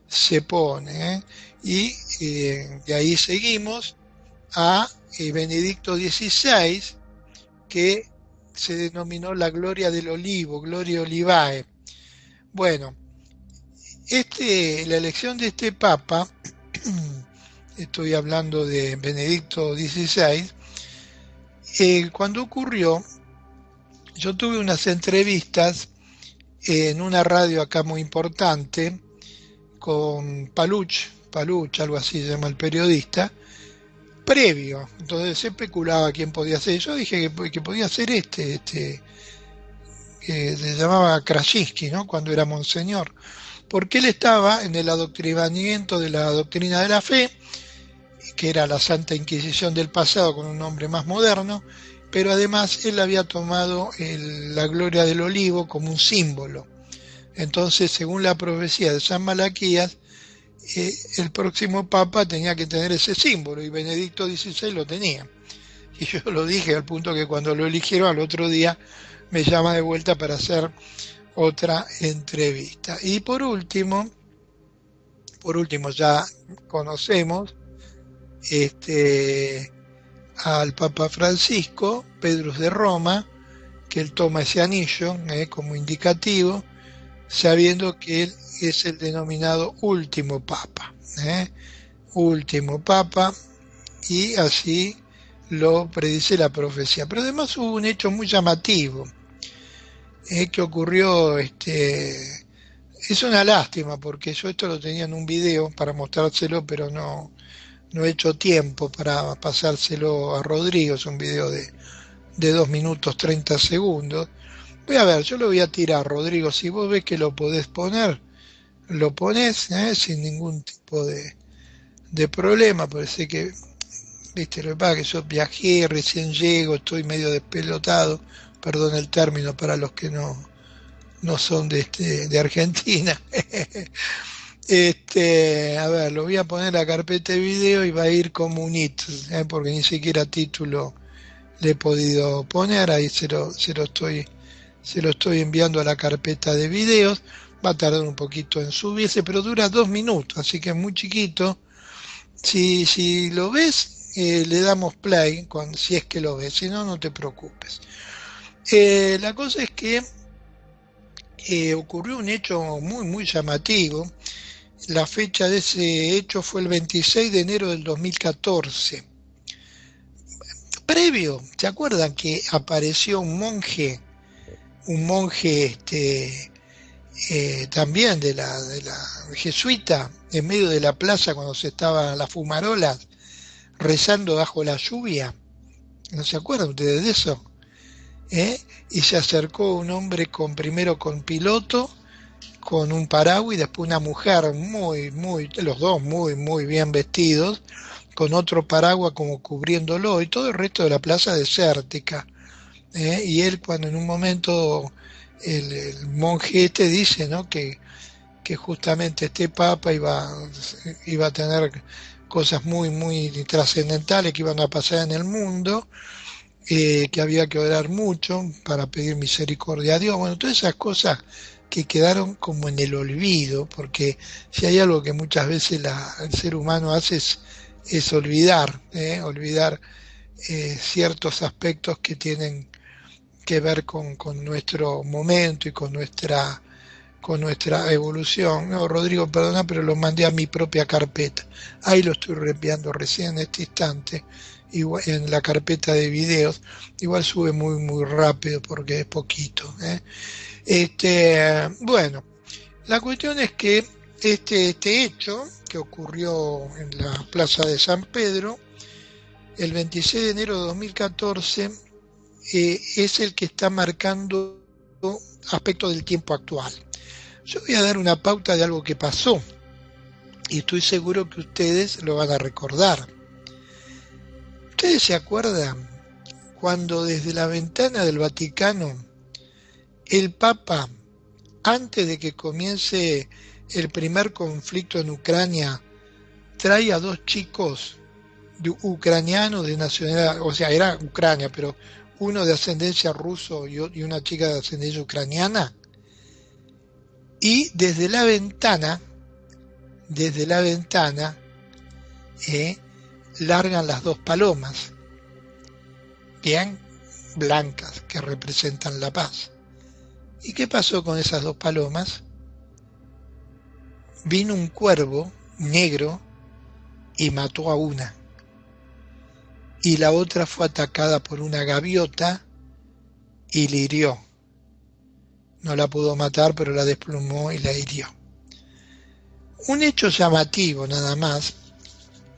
se pone. Y de ahí seguimos a Benedicto XVI, que se denominó la Gloria del Olivo, Gloria Olivae. Bueno, la elección de este Papa, estoy hablando de Benedicto XVI, cuando ocurrió, yo tuve unas entrevistas en una radio acá muy importante con Paluch, algo así se llama el periodista, previo. Entonces se especulaba quién podía ser. Yo dije que podía ser que se llamaba Krasinski, ¿no? Cuando era monseñor, porque él estaba en el adoctrinamiento de la doctrina de la fe, que era la Santa Inquisición del pasado con un nombre más moderno, pero además él había tomado la gloria del olivo como un símbolo. Entonces, según la profecía de San Malaquías, el próximo Papa tenía que tener ese símbolo, y Benedicto XVI lo tenía. Y yo lo dije al punto que cuando lo eligieron al otro día me llama de vuelta para hacer otra entrevista. Y por último ya conocemos al Papa Francisco, Pedro de Roma, que él toma ese anillo como indicativo, sabiendo que él es el denominado último Papa. Último Papa, y así lo predice la profecía. Pero además hubo un hecho muy llamativo que ocurrió. Es una lástima porque yo esto lo tenía en un video para mostrárselo, pero no he hecho tiempo para pasárselo a Rodrigo. Es un video de 2 minutos 30 segundos. Voy a ver, yo lo voy a tirar, Rodrigo. Si vos ves que lo podés poner, lo ponés sin ningún tipo de problema. Parece que, viste, lo que pasa es que yo viajé, recién llego, estoy medio despelotado, perdón el término para los que no son de Argentina. A ver, lo voy a poner en la carpeta de video y va a ir como un hit, porque ni siquiera título le he podido poner. Ahí se lo estoy enviando a la carpeta de videos. Va a tardar un poquito en subirse, pero dura 2 minutos, así que es muy chiquito. Si lo ves, le damos play, si es que lo ves, si no, no te preocupes. La cosa es que ocurrió un hecho muy, muy llamativo. La fecha de ese hecho fue el 26 de enero del 2014. Previo, ¿se acuerdan que apareció un monje también de la jesuita, en medio de la plaza cuando se estaban las fumarolas, rezando bajo la lluvia? ¿No se acuerdan ustedes de eso? Y se acercó un hombre primero con piloto, con un paraguas, y después una mujer los dos muy, muy bien vestidos, con otro paraguas como cubriéndolo, y todo el resto de la plaza desértica. Y él, cuando en un momento el monje dice, ¿no?, que justamente este papa iba a tener cosas muy, muy trascendentales que iban a pasar en el mundo, que había que orar mucho para pedir misericordia a Dios. Bueno, todas esas cosas que quedaron como en el olvido, porque si hay algo que muchas veces el ser humano hace es olvidar, olvidar ciertos aspectos que tienen que ver con nuestro momento y con nuestra evolución. No, Rodrigo, perdona, pero lo mandé a mi propia carpeta. Ahí lo estoy reenviando recién en este instante, igual, en la carpeta de videos. Igual sube muy rápido porque es poquito. Bueno, la cuestión es que este hecho que ocurrió en la Plaza de San Pedro el 26 de enero de 2014 es el que está marcando aspectos del tiempo actual. Yo voy a dar una pauta de algo que pasó y estoy seguro que ustedes lo van a recordar. ¿Ustedes se acuerdan cuando desde la ventana del Vaticano el Papa, antes de que comience el primer conflicto en Ucrania, trae a dos chicos ucranianos de nacionalidad, o sea, era Ucrania, pero uno de ascendencia ruso y una chica de ascendencia ucraniana? Y desde la ventana, largan las dos palomas, bien blancas, que representan la paz. ¿Y qué pasó con esas dos palomas? Vino un cuervo negro y mató a una. Y la otra fue atacada por una gaviota y la hirió. No la pudo matar, pero la desplumó y la hirió. Un hecho llamativo nada más,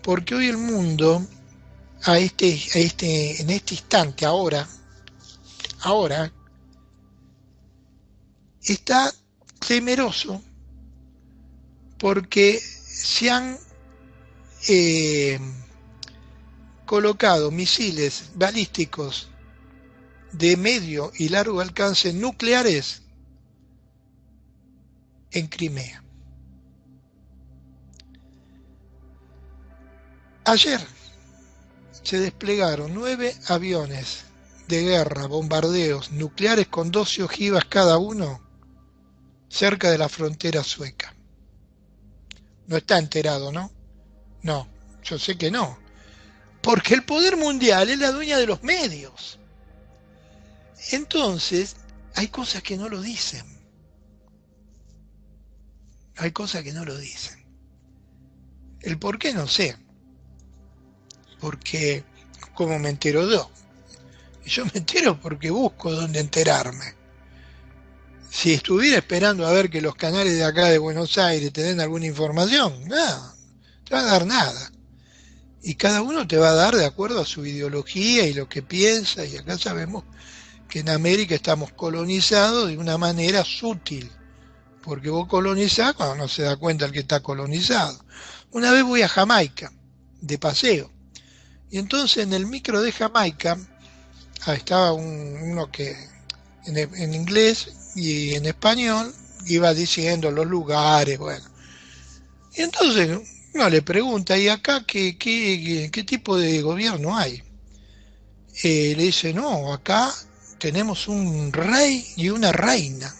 porque hoy el mundo, en este instante, ahora, está temeroso porque se han colocado misiles balísticos de medio y largo alcance nucleares en Crimea. Ayer se desplegaron 9 aviones de guerra, bombardeos nucleares con 12 ojivas cada uno cerca de la frontera sueca. No está enterado, ¿no? No, yo sé que no. Porque el poder mundial es la dueña de los medios. Entonces, hay cosas que no lo dicen. Hay cosas que no lo dicen. El por qué no sé. Porque, como me entero yo. Yo me entero porque busco dónde enterarme. Si estuviera esperando a ver que los canales de acá de Buenos Aires te den alguna información, no, te va a dar nada. Y cada uno te va a dar de acuerdo a su ideología y lo que piensa, y acá sabemos que en América estamos colonizados de una manera sutil, porque vos colonizás cuando no se da cuenta el que está colonizado. Una vez voy a Jamaica, de paseo, y entonces en el micro de Jamaica estaba uno que en inglés y en español iba diciendo los lugares, bueno. Y entonces uno le pregunta, ¿y acá qué tipo de gobierno hay? Le dice, no, acá tenemos un rey y una reina.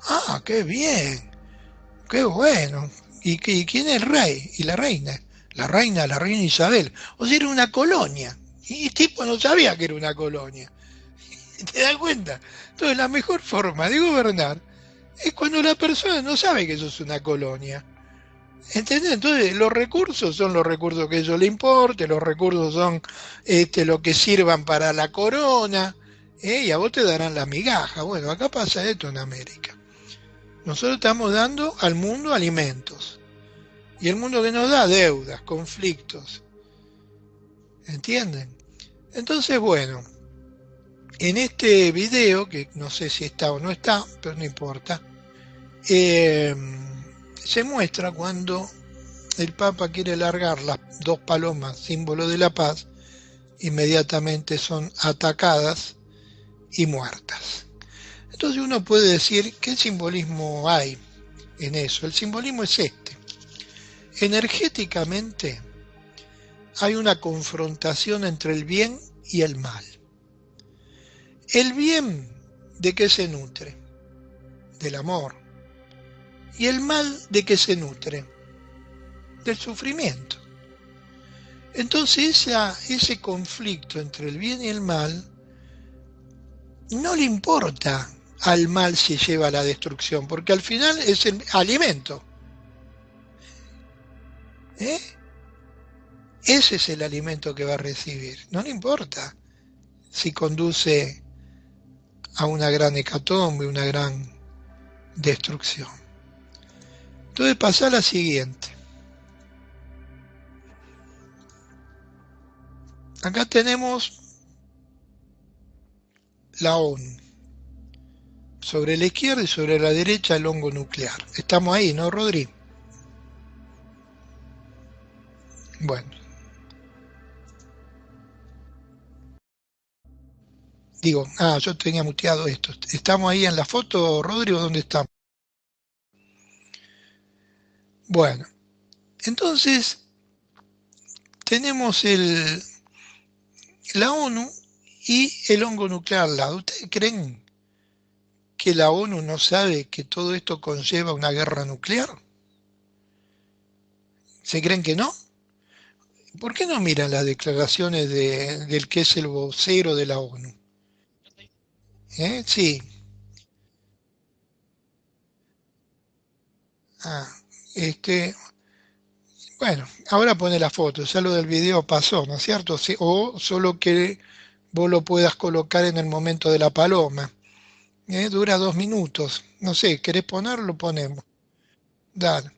Ah, qué bien, qué bueno. ¿Y quién es el rey y la reina? La reina Isabel. O sea, era una colonia. Y el tipo no sabía que era una colonia. ¿Te das cuenta? Entonces la mejor forma de gobernar es cuando la persona no sabe que eso es una colonia. ¿Entendés? Entonces los recursos son los recursos que a ellos le importen, los recursos son lo que sirvan para la corona, y a vos te darán la migaja. Bueno, acá pasa esto en América. Nosotros estamos dando al mundo alimentos. Y el mundo que nos da deudas, conflictos. ¿Entienden? Entonces, bueno, en este video, que no sé si está o no está, pero no importa, se muestra cuando el Papa quiere largar las dos palomas, símbolo de la paz, inmediatamente son atacadas y muertas. Entonces uno puede decir, ¿qué simbolismo hay en eso? El simbolismo es este. Energéticamente hay una confrontación entre el bien y el mal. El bien, ¿de qué se nutre? Del amor, ¿Y el mal de qué se nutre? Del sufrimiento. Entonces ese conflicto entre el bien y el mal no le importa al mal si lleva a la destrucción, porque al final es el alimento. ¿Eh? Ese es el alimento que va a recibir. No le importa si conduce a una gran hecatombe, una gran destrucción. Entonces pasa la siguiente. Acá tenemos la ONU. Sobre la izquierda y sobre la derecha el hongo nuclear. Estamos ahí, ¿no, Rodri? Bueno. Digo, yo tenía muteado esto. ¿Estamos ahí en la foto, Rodri, o dónde estamos? Bueno, entonces tenemos la ONU y el hongo nuclear al lado. ¿Ustedes creen que la ONU no sabe que todo esto conlleva una guerra nuclear? ¿Se creen que no? ¿Por qué no miran las declaraciones del que es el vocero de la ONU? Sí. Ah, este, bueno, ahora pone la foto, ya lo del video pasó, ¿no es cierto? Sí, o solo que vos lo puedas colocar en el momento de la paloma. Dura 2 minutos. No sé, ¿querés ponerlo? Lo ponemos. Dale.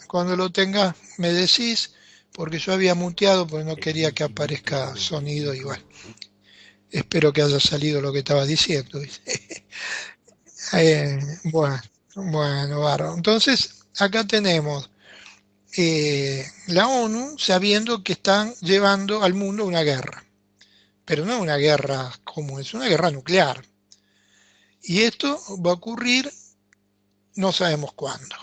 Cuando lo tengas, me decís, porque yo había muteado porque no quería que aparezca sonido igual. Espero que haya salido lo que estaba diciendo. Bueno, bueno, bárbaro. Entonces, acá tenemos la ONU sabiendo que están llevando al mundo una guerra, pero no una guerra común, es una guerra nuclear. Y esto va a ocurrir, no sabemos cuándo,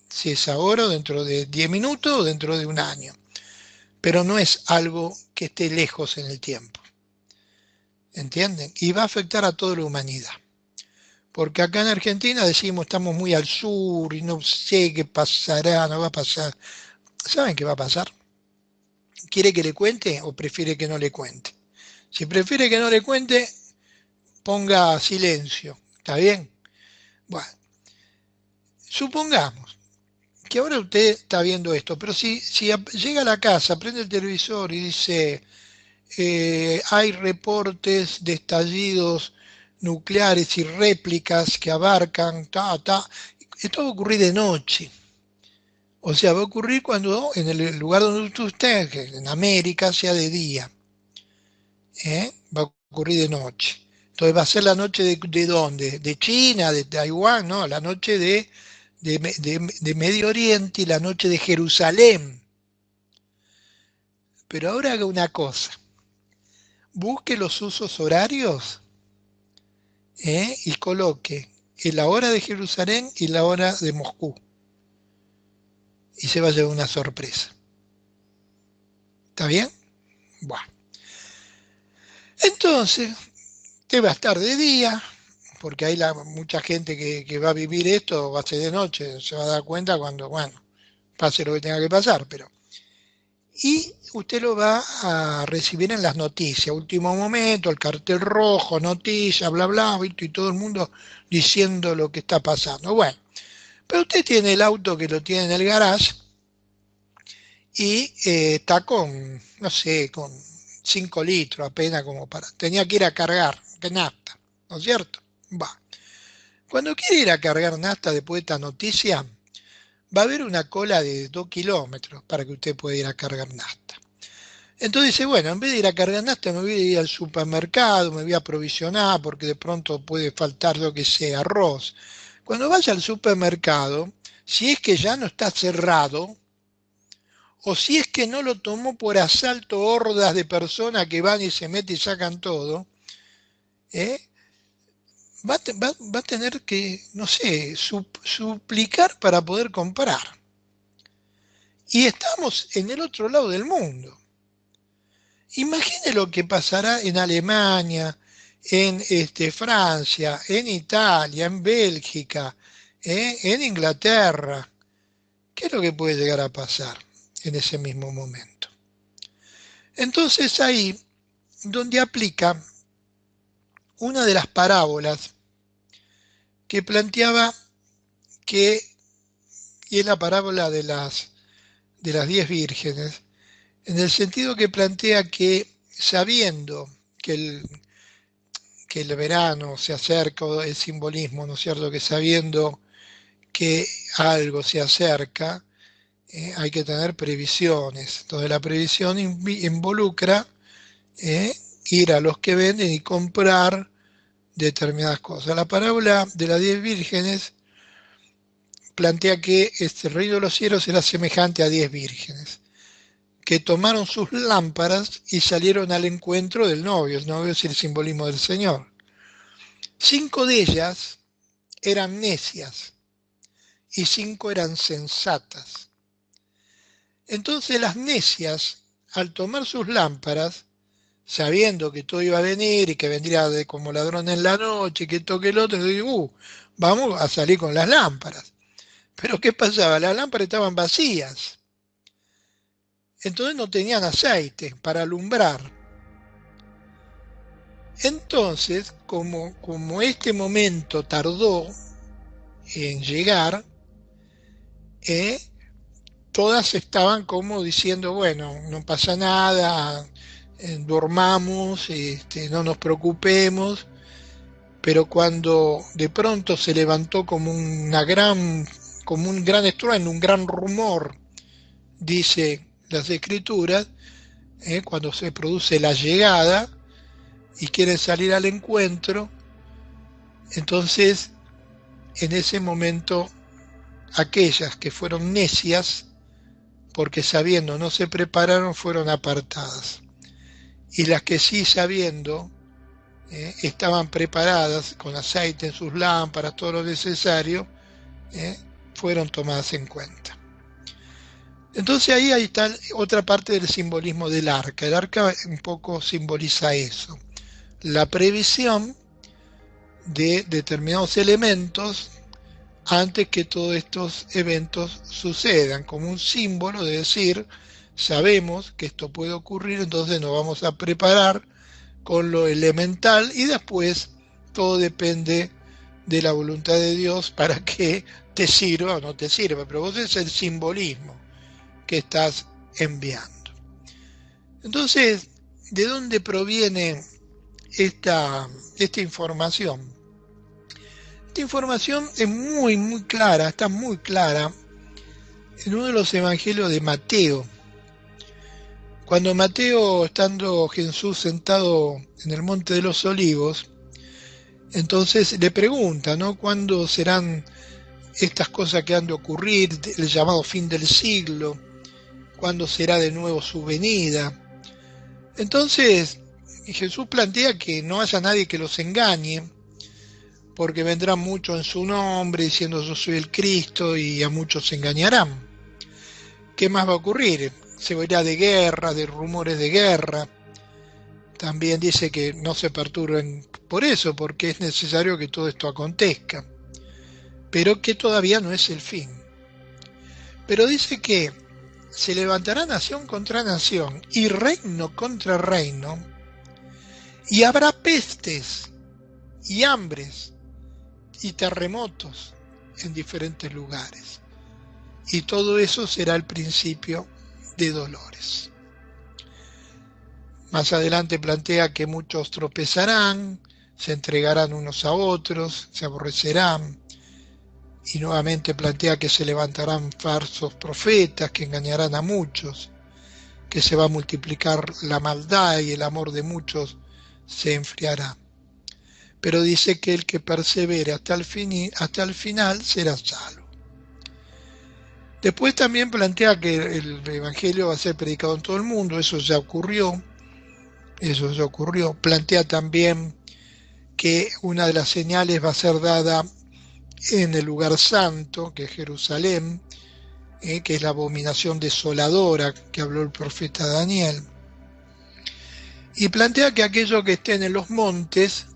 si es ahora o dentro de 10 minutos o dentro de un año, pero no es algo que esté lejos en el tiempo, ¿entienden? Y va a afectar a toda la humanidad. Porque acá en Argentina decimos estamos muy al sur y no sé qué pasará, no va a pasar. ¿Saben qué va a pasar? ¿Quiere que le cuente o prefiere que no le cuente? Si prefiere que no le cuente, ponga silencio. ¿Está bien? Bueno, supongamos que ahora usted está viendo esto, pero si llega a la casa, prende el televisor y dice, hay reportes de estallidos nucleares y réplicas que abarcan, esto va a ocurrir de noche. O sea, va a ocurrir cuando en el lugar donde usted esté, que en América, sea de día. Va a ocurrir de noche. Entonces va a ser la noche de dónde? De China, de Taiwán, ¿no? La noche de Medio Oriente y la noche de Jerusalén. Pero ahora haga una cosa. Busque los usos horarios y coloque la hora de Jerusalén y la hora de Moscú. Y se va a llevar una sorpresa. ¿Está bien? Bueno. Entonces, te va a estar de día, porque hay mucha gente que va a vivir esto, va a ser de noche, se va a dar cuenta cuando, bueno, pase lo que tenga que pasar, pero... Y usted lo va a recibir en las noticias, último momento, el cartel rojo, noticias, bla, bla, y todo el mundo diciendo lo que está pasando. Bueno, pero usted tiene el auto que lo tiene en el garage y está con, no sé, con 5 litros apenas como para... Tenía que ir a cargar, que nafta, ¿no es cierto? Va. Cuando quiere ir a cargar nafta después de esta noticia, va a haber una cola de 2 kilómetros para que usted pueda ir a cargar nafta. Entonces dice, bueno, en vez de ir a cargar nafta, me voy a ir al supermercado, me voy a aprovisionar porque de pronto puede faltar lo que sea, arroz. Cuando vaya al supermercado, si es que ya no está cerrado, o si es que no lo tomó por asalto hordas de personas que van y se meten y sacan todo, ¿eh? Va a tener que, no sé, suplicar para poder comprar. Y estamos en el otro lado del mundo. Imagine lo que pasará en Alemania, en Francia, en Italia, en Bélgica, en Inglaterra. ¿Qué es lo que puede llegar a pasar en ese mismo momento? Entonces ahí donde aplica una de las parábolas que planteaba que, y es la parábola de las 10 vírgenes, en el sentido que plantea que sabiendo que el verano se acerca, o el simbolismo, ¿no es cierto?, que sabiendo que algo se acerca, hay que tener previsiones. Entonces la previsión involucra ir a los que venden y comprar determinadas cosas. La parábola de las 10 vírgenes plantea que este reino de los cielos era semejante a 10 vírgenes que tomaron sus lámparas y salieron al encuentro del novio. El novio es el simbolismo del Señor. 5 de ellas eran necias y 5 eran sensatas. Entonces las necias, al tomar sus lámparas, sabiendo que todo iba a venir y que vendría como ladrón en la noche, que toque el otro, digo, vamos a salir con las lámparas. Pero ¿qué pasaba? Las lámparas estaban vacías. Entonces no tenían aceite para alumbrar. Entonces, como este momento tardó en llegar, todas estaban como diciendo, bueno, no pasa nada, dormamos, no nos preocupemos, pero cuando de pronto se levantó como un gran estruendo, un gran rumor, dice las escrituras, cuando se produce la llegada y quieren salir al encuentro, entonces en ese momento aquellas que fueron necias, porque sabiendo no se prepararon, fueron apartadas. Y las que sí sabiendo estaban preparadas con aceite en sus lámparas, todo lo necesario, fueron tomadas en cuenta. Entonces ahí está otra parte del simbolismo del arca. El arca un poco simboliza eso, la previsión de determinados elementos antes que todos estos eventos sucedan, como un símbolo de decir, sabemos que esto puede ocurrir, entonces nos vamos a preparar con lo elemental y después todo depende de la voluntad de Dios para que te sirva o no te sirva, pero vos es el simbolismo que estás enviando. Entonces, ¿de dónde proviene esta información? Esta información es muy clara, está muy clara en uno de los evangelios de Mateo. Cuando Mateo, estando Jesús sentado en el Monte de los Olivos, entonces le pregunta, ¿no?, ¿cuándo serán estas cosas que han de ocurrir, el llamado fin del siglo? ¿Cuándo será de nuevo su venida? Entonces Jesús plantea que no haya nadie que los engañe, porque vendrán muchos en su nombre diciendo yo soy el Cristo y a muchos se engañarán. ¿Qué más va a ocurrir? Se oirá de guerra, de rumores de guerra. También dice que no se perturben por eso, porque es necesario que todo esto acontezca, pero que todavía no es el fin. Pero dice que se levantará nación contra nación y reino contra reino, y habrá pestes y hambres y terremotos en diferentes lugares. Y todo eso será el principio de dolores. Más adelante plantea que muchos tropezarán, se entregarán unos a otros, se aborrecerán. Y nuevamente plantea que se levantarán falsos profetas que engañarán a muchos, que se va a multiplicar la maldad y el amor de muchos se enfriará. Pero dice que el que persevere hasta el final será salvo. Después también plantea que el Evangelio va a ser predicado en todo el mundo, eso ya ocurrió. Plantea también que una de las señales va a ser dada en el lugar santo, que es Jerusalén, que es la abominación desoladora que habló el profeta Daniel. Y plantea que aquellos que estén en los montes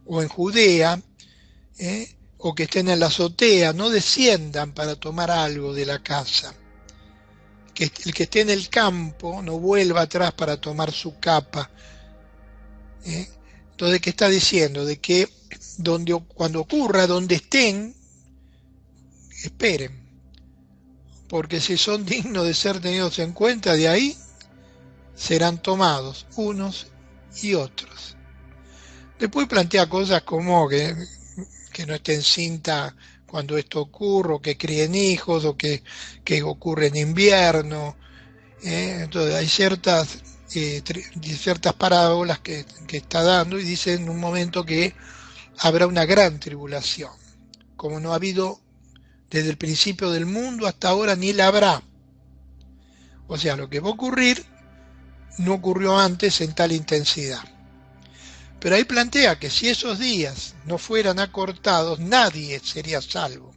o en Judea o que estén en la azotea, no desciendan para tomar algo de la casa. Que el que esté en el campo no vuelva atrás para tomar su capa. Entonces, ¿qué está diciendo? De que cuando ocurra, donde estén, esperen. Porque si son dignos de ser tenidos en cuenta, de ahí serán tomados unos y otros. Después plantea cosas como que no estén cinta cuando esto ocurra, o que críen hijos, o que ocurre en invierno. Entonces hay ciertas parábolas que está dando, y dice en un momento que habrá una gran tribulación, como no ha habido desde el principio del mundo hasta ahora, ni la habrá. O sea, lo que va a ocurrir no ocurrió antes en tal intensidad. Pero ahí plantea que si esos días no fueran acortados, nadie sería salvo.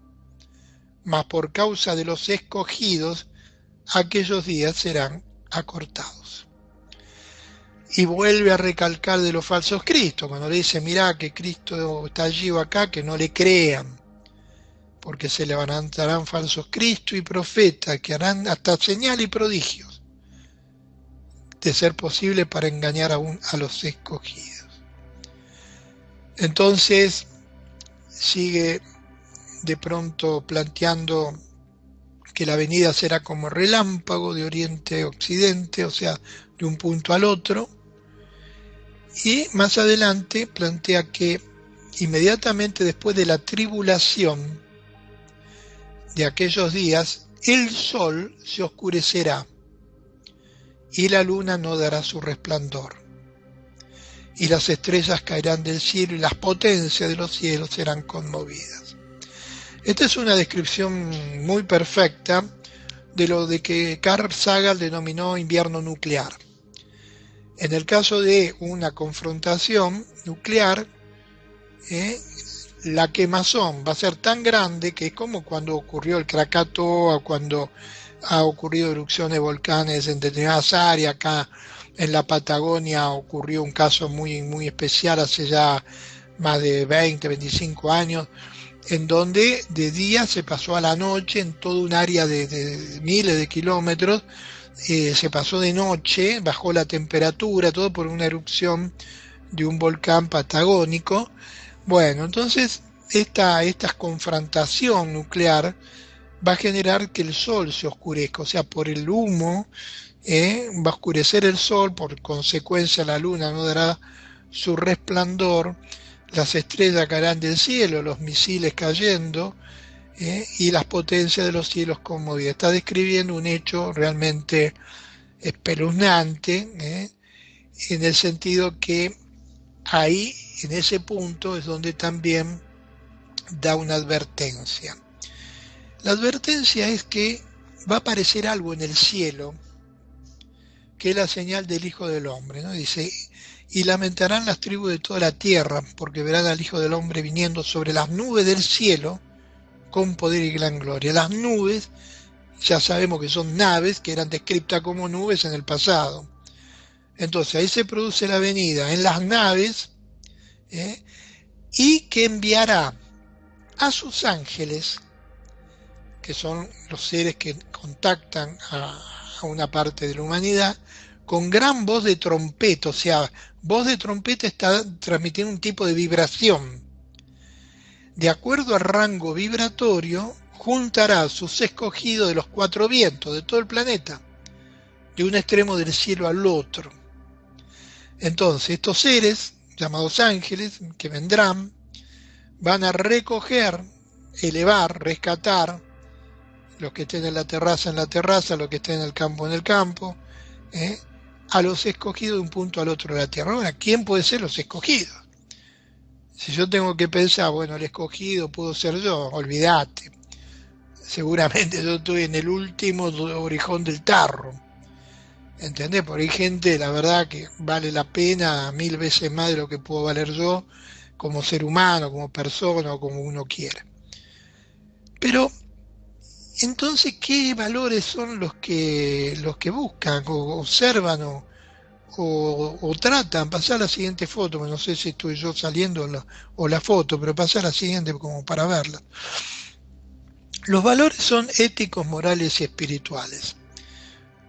Mas por causa de los escogidos, aquellos días serán acortados. Y vuelve a recalcar de los falsos cristos, cuando le dice, mirá que Cristo está allí o acá, que no le crean, porque se levantarán falsos cristos y profetas que harán hasta señal y prodigios, de ser posible para engañar aún a los escogidos. Entonces sigue de pronto planteando que la venida será como relámpago de oriente a occidente, o sea, de un punto al otro. Y más adelante plantea que inmediatamente después de la tribulación de aquellos días, el sol se oscurecerá y la luna no dará su resplandor, y las estrellas caerán del cielo y las potencias de los cielos serán conmovidas. Esta es una descripción muy perfecta de lo de que Carl Sagan denominó invierno nuclear. En el caso de una confrontación nuclear, la quemazón va a ser tan grande que es como cuando ocurrió el Krakatoa, cuando ha ocurrido erupciones de volcanes en determinadas áreas. Acá en la Patagonia ocurrió un caso muy, muy especial hace ya más de 20, 25 años, en donde de día se pasó a la noche en todo un área de miles de kilómetros, se pasó de noche, bajó la temperatura, todo por una erupción de un volcán patagónico. Bueno, entonces esta confrontación nuclear va a generar que el sol se oscurezca, o sea, por el humo va a oscurecer el sol, por consecuencia la luna no dará su resplandor, las estrellas caerán del cielo, los misiles cayendo, y las potencias de los cielos conmovidas. Está describiendo un hecho realmente espeluznante, en el sentido que ahí, en ese punto, es donde también da una advertencia. La advertencia es que va a aparecer algo en el cielo, que es la señal del Hijo del Hombre, ¿no? Dice, y lamentarán las tribus de toda la tierra, porque verán al Hijo del Hombre viniendo sobre las nubes del cielo, con poder y gran gloria. Las nubes, ya sabemos que son naves, que eran descritas como nubes en el pasado. Entonces ahí se produce la venida en las naves, y que enviará a sus ángeles, que son los seres que contactan a una parte de la humanidad, con gran voz de trompeta. O sea, voz de trompeta está transmitiendo un tipo de vibración. De acuerdo al rango vibratorio, juntará a sus escogidos de los cuatro vientos de todo el planeta, de un extremo del cielo al otro. Entonces, estos seres, llamados ángeles, que vendrán, van a recoger, elevar, rescatar, los que estén en la terraza, los que estén en el campo, a los escogidos de un punto al otro de la tierra. Ahora, ¿quién puede ser los escogidos? Si yo tengo que pensar, bueno, el escogido puedo ser yo, olvídate. Seguramente yo estoy en el último orejón del tarro. ¿Entendés? Porque hay gente, la verdad, que vale la pena 1000 veces más de lo que puedo valer yo como ser humano, como persona o como uno quiera. Pero, entonces, ¿qué valores son los que buscan o observan o o tratan, pasar la siguiente foto, no sé si estoy yo saliendo o la foto, pero pasar la siguiente como para verla. Los valores son éticos, morales y espirituales.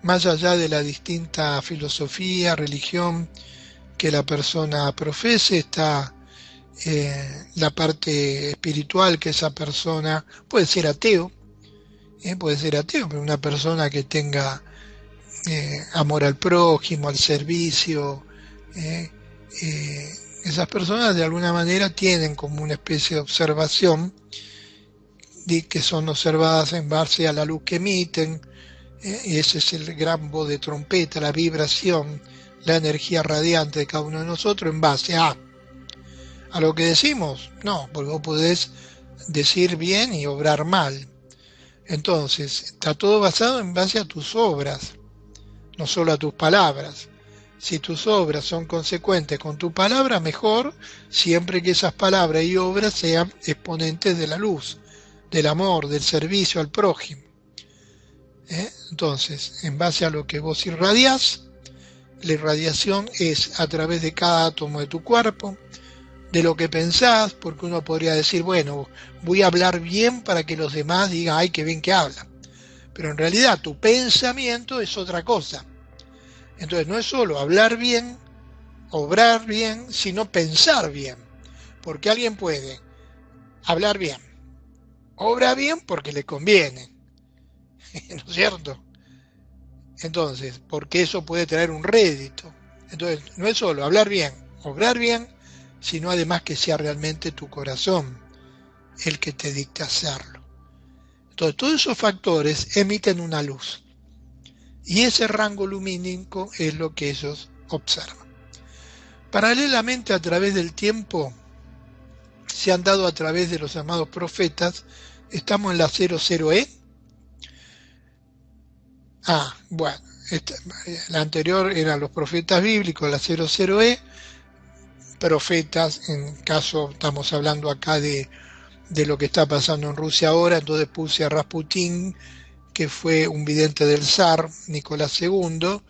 Más allá de la distinta filosofía, religión que la persona profese, está la parte espiritual, que esa persona puede ser ateo, pero una persona que tenga amor al prójimo, al servicio, eh, esas personas de alguna manera tienen como una especie de observación, que son observadas en base a la luz que emiten, y ese es el gran voz de trompeta, la vibración, la energía radiante de cada uno de nosotros en base a lo que decimos. No, porque vos podés decir bien y obrar mal. Entonces, está todo basado en base a tus obras, no solo a tus palabras. Si tus obras son consecuentes con tu palabra, mejor, siempre que esas palabras y obras sean exponentes de la luz, del amor, del servicio al prójimo. Entonces, en base a lo que vos irradiás, la irradiación es a través de cada átomo de tu cuerpo, de lo que pensás, porque uno podría decir, bueno, voy a hablar bien para que los demás digan, ay, qué bien que hablan. Pero en realidad tu pensamiento es otra cosa. Entonces no es solo hablar bien, obrar bien, sino pensar bien. Porque alguien puede hablar bien, obra bien porque le conviene, ¿no es cierto? Entonces, porque eso puede traer un rédito. Entonces, no es solo hablar bien, obrar bien, sino además que sea realmente tu corazón el que te dicte hacerlo. Entonces, todos esos factores emiten una luz. Y ese rango lumínico es lo que ellos observan. Paralelamente, a través del tiempo, se han dado a través de los llamados profetas, estamos en la 00E. Bueno, la anterior eran los profetas bíblicos, la 00E, profetas, en caso estamos hablando acá de lo que está pasando en Rusia ahora, entonces puse a Rasputín, que fue un vidente del zar, Nicolás II.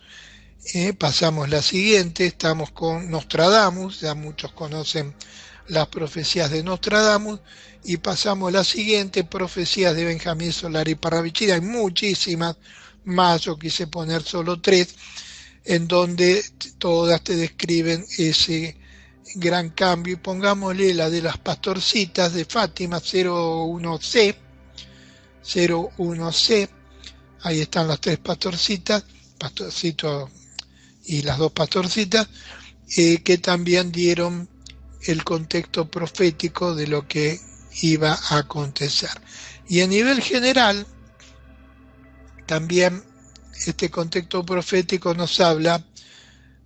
Pasamos la siguiente, estamos con Nostradamus, ya muchos conocen las profecías de Nostradamus, y pasamos la siguiente, profecías de Benjamín Solari Parravicini. Hay muchísimas más, yo quise poner solo 3, en donde todas te describen ese gran cambio, y pongámosle la de las pastorcitas de Fátima, 01C, ahí están las 3 pastorcitas, pastorcito y las 2 pastorcitas, que también dieron el contexto profético de lo que iba a acontecer. Y a nivel general, también este contexto profético nos habla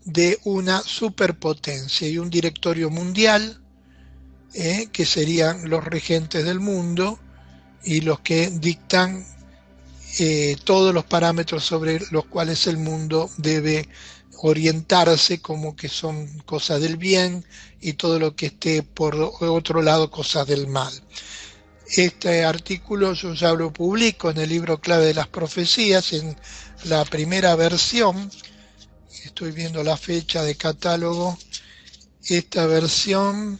de una superpotencia y un directorio mundial, que serían los regentes del mundo y los que dictan todos los parámetros sobre los cuales el mundo debe orientarse, como que son cosas del bien, y todo lo que esté por otro lado cosas del mal. Este artículo yo ya lo publico en el libro Clave de las Profecías, en la primera versión. Estoy viendo la fecha de catálogo. Esta versión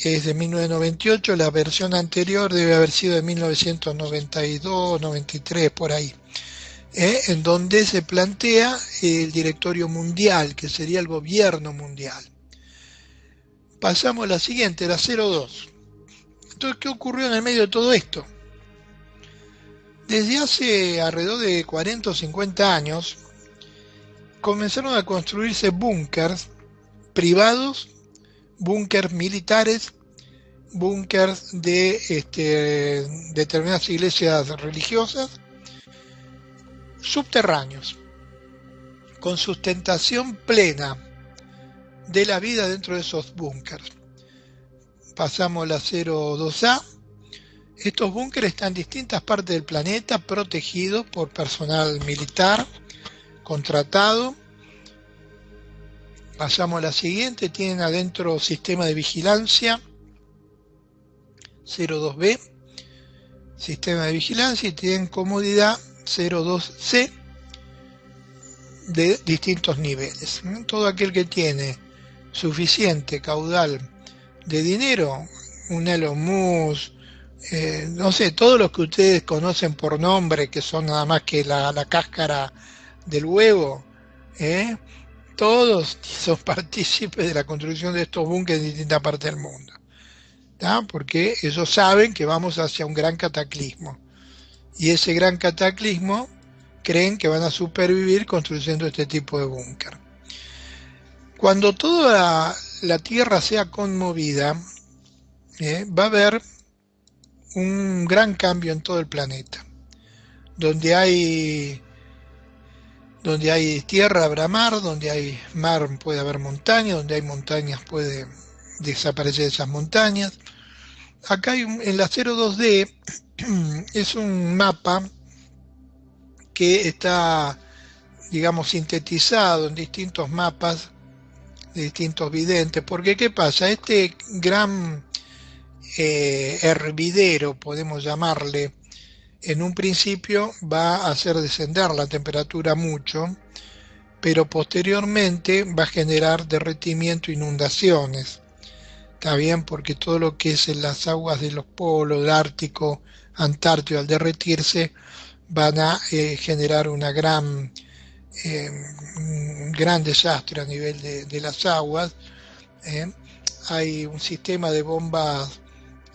es de 1998, la versión anterior debe haber sido de 1992, 93, por ahí, en donde se plantea el directorio mundial, que sería el gobierno mundial. Pasamos a la siguiente, la 02. Entonces, ¿qué ocurrió en el medio de todo esto? Desde hace alrededor de 40 o 50 años, comenzaron a construirse búnkers privados, búnkers militares, búnkers de determinadas iglesias religiosas, subterráneos, con sustentación plena de la vida dentro de esos búnkers. Pasamos la 02A. Estos búnkers están en distintas partes del planeta, protegidos por personal militar contratado. Pasamos a la siguiente, tienen adentro sistema de vigilancia, 02B, sistema de vigilancia, y tienen comodidad, 02C, de distintos niveles. Todo aquel que tiene suficiente caudal de dinero, un Elon Musk, no sé, todos los que ustedes conocen por nombre, que son nada más que la cáscara del huevo, ¿eh? Todos son partícipes de la construcción de estos búnkeres en distintas partes del mundo, ¿tá? Porque ellos saben que vamos hacia un gran cataclismo. Y ese gran cataclismo creen que van a supervivir construyendo este tipo de búnker. Cuando toda la Tierra sea conmovida, va a haber un gran cambio en todo el planeta. Donde hay tierra habrá mar, donde hay mar puede haber montañas, donde hay montañas puede desaparecer esas montañas. Acá hay en la 02D es un mapa que está, digamos, sintetizado en distintos mapas de distintos videntes, porque ¿qué pasa? Este gran hervidero, podemos llamarle, en un principio va a hacer descender la temperatura mucho, pero posteriormente va a generar derretimiento e inundaciones. Está bien, porque todo lo que es en las aguas de los polos, del Ártico, Antártico, al derretirse, van a generar un gran desastre a nivel de las aguas. Hay un sistema de bombas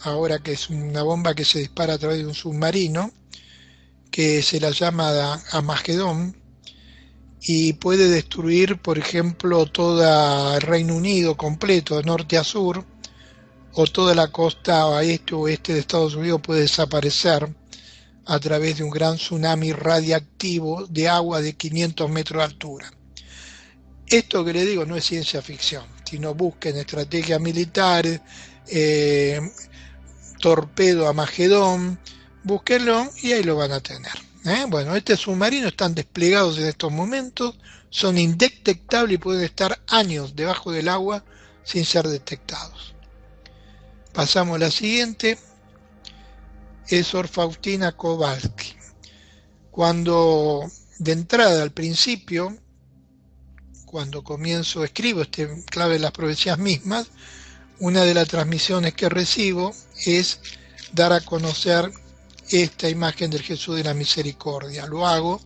ahora que es una bomba que se dispara a través de un submarino, que se la llama Armagedón, y puede destruir, por ejemplo, todo el Reino Unido completo, de norte a sur, o toda la costa este o oeste de Estados Unidos puede desaparecer a través de un gran tsunami radiactivo de agua de 500 metros de altura. Esto que le digo no es ciencia ficción, sino busquen estrategias militares, torpedo Armagedón, búsquenlo y ahí lo van a tener. Bueno, estos submarinos están desplegados en estos momentos, son indetectables y pueden estar años debajo del agua sin ser detectados. Pasamos a la siguiente, es Sor Faustina Kowalski. Cuando de entrada al principio, cuando escribo clave de las profecías mismas, una de las transmisiones que recibo es dar a conocer esta imagen del Jesús de la Misericordia. Lo hago,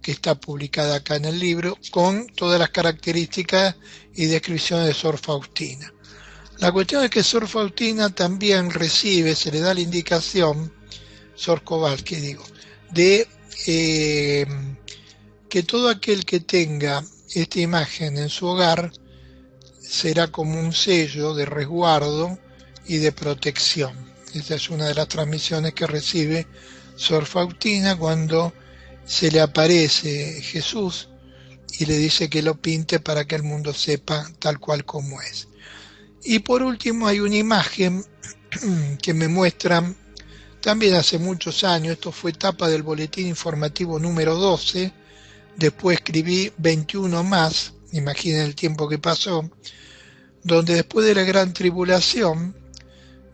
que está publicada acá en el libro, con todas las características y descripciones de Sor Faustina. La cuestión es que Sor Faustina también recibe, se le da la indicación, Sor Kowalski digo, de que todo aquel que tenga esta imagen en su hogar será como un sello de resguardo y de protección. Esta es una de las transmisiones que recibe Sor Faustina cuando se le aparece Jesús y le dice que lo pinte para que el mundo sepa tal cual como es. Y por último hay una imagen que me muestra también hace muchos años, esto fue tapa del boletín informativo número 12, después escribí 21 más, imaginen el tiempo que pasó, donde después de la gran tribulación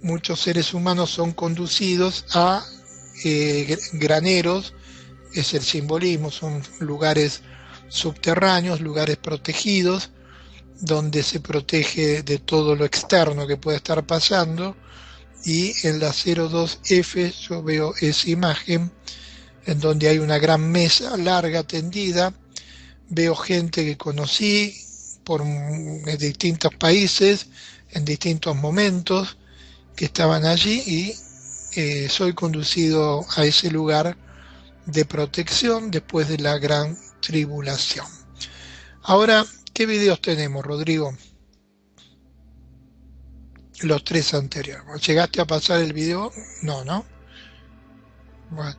muchos seres humanos son conducidos a graneros, es el simbolismo, son lugares subterráneos, lugares protegidos, donde se protege de todo lo externo que pueda estar pasando, y en la 02F yo veo esa imagen en donde hay una gran mesa larga tendida, veo gente que conocí en distintos países, en distintos momentos, que estaban allí y soy conducido a ese lugar de protección después de la gran tribulación. Ahora, ¿qué videos tenemos, Rodrigo? Los 3 anteriores. ¿Llegaste a pasar el video? No, ¿no? Bueno.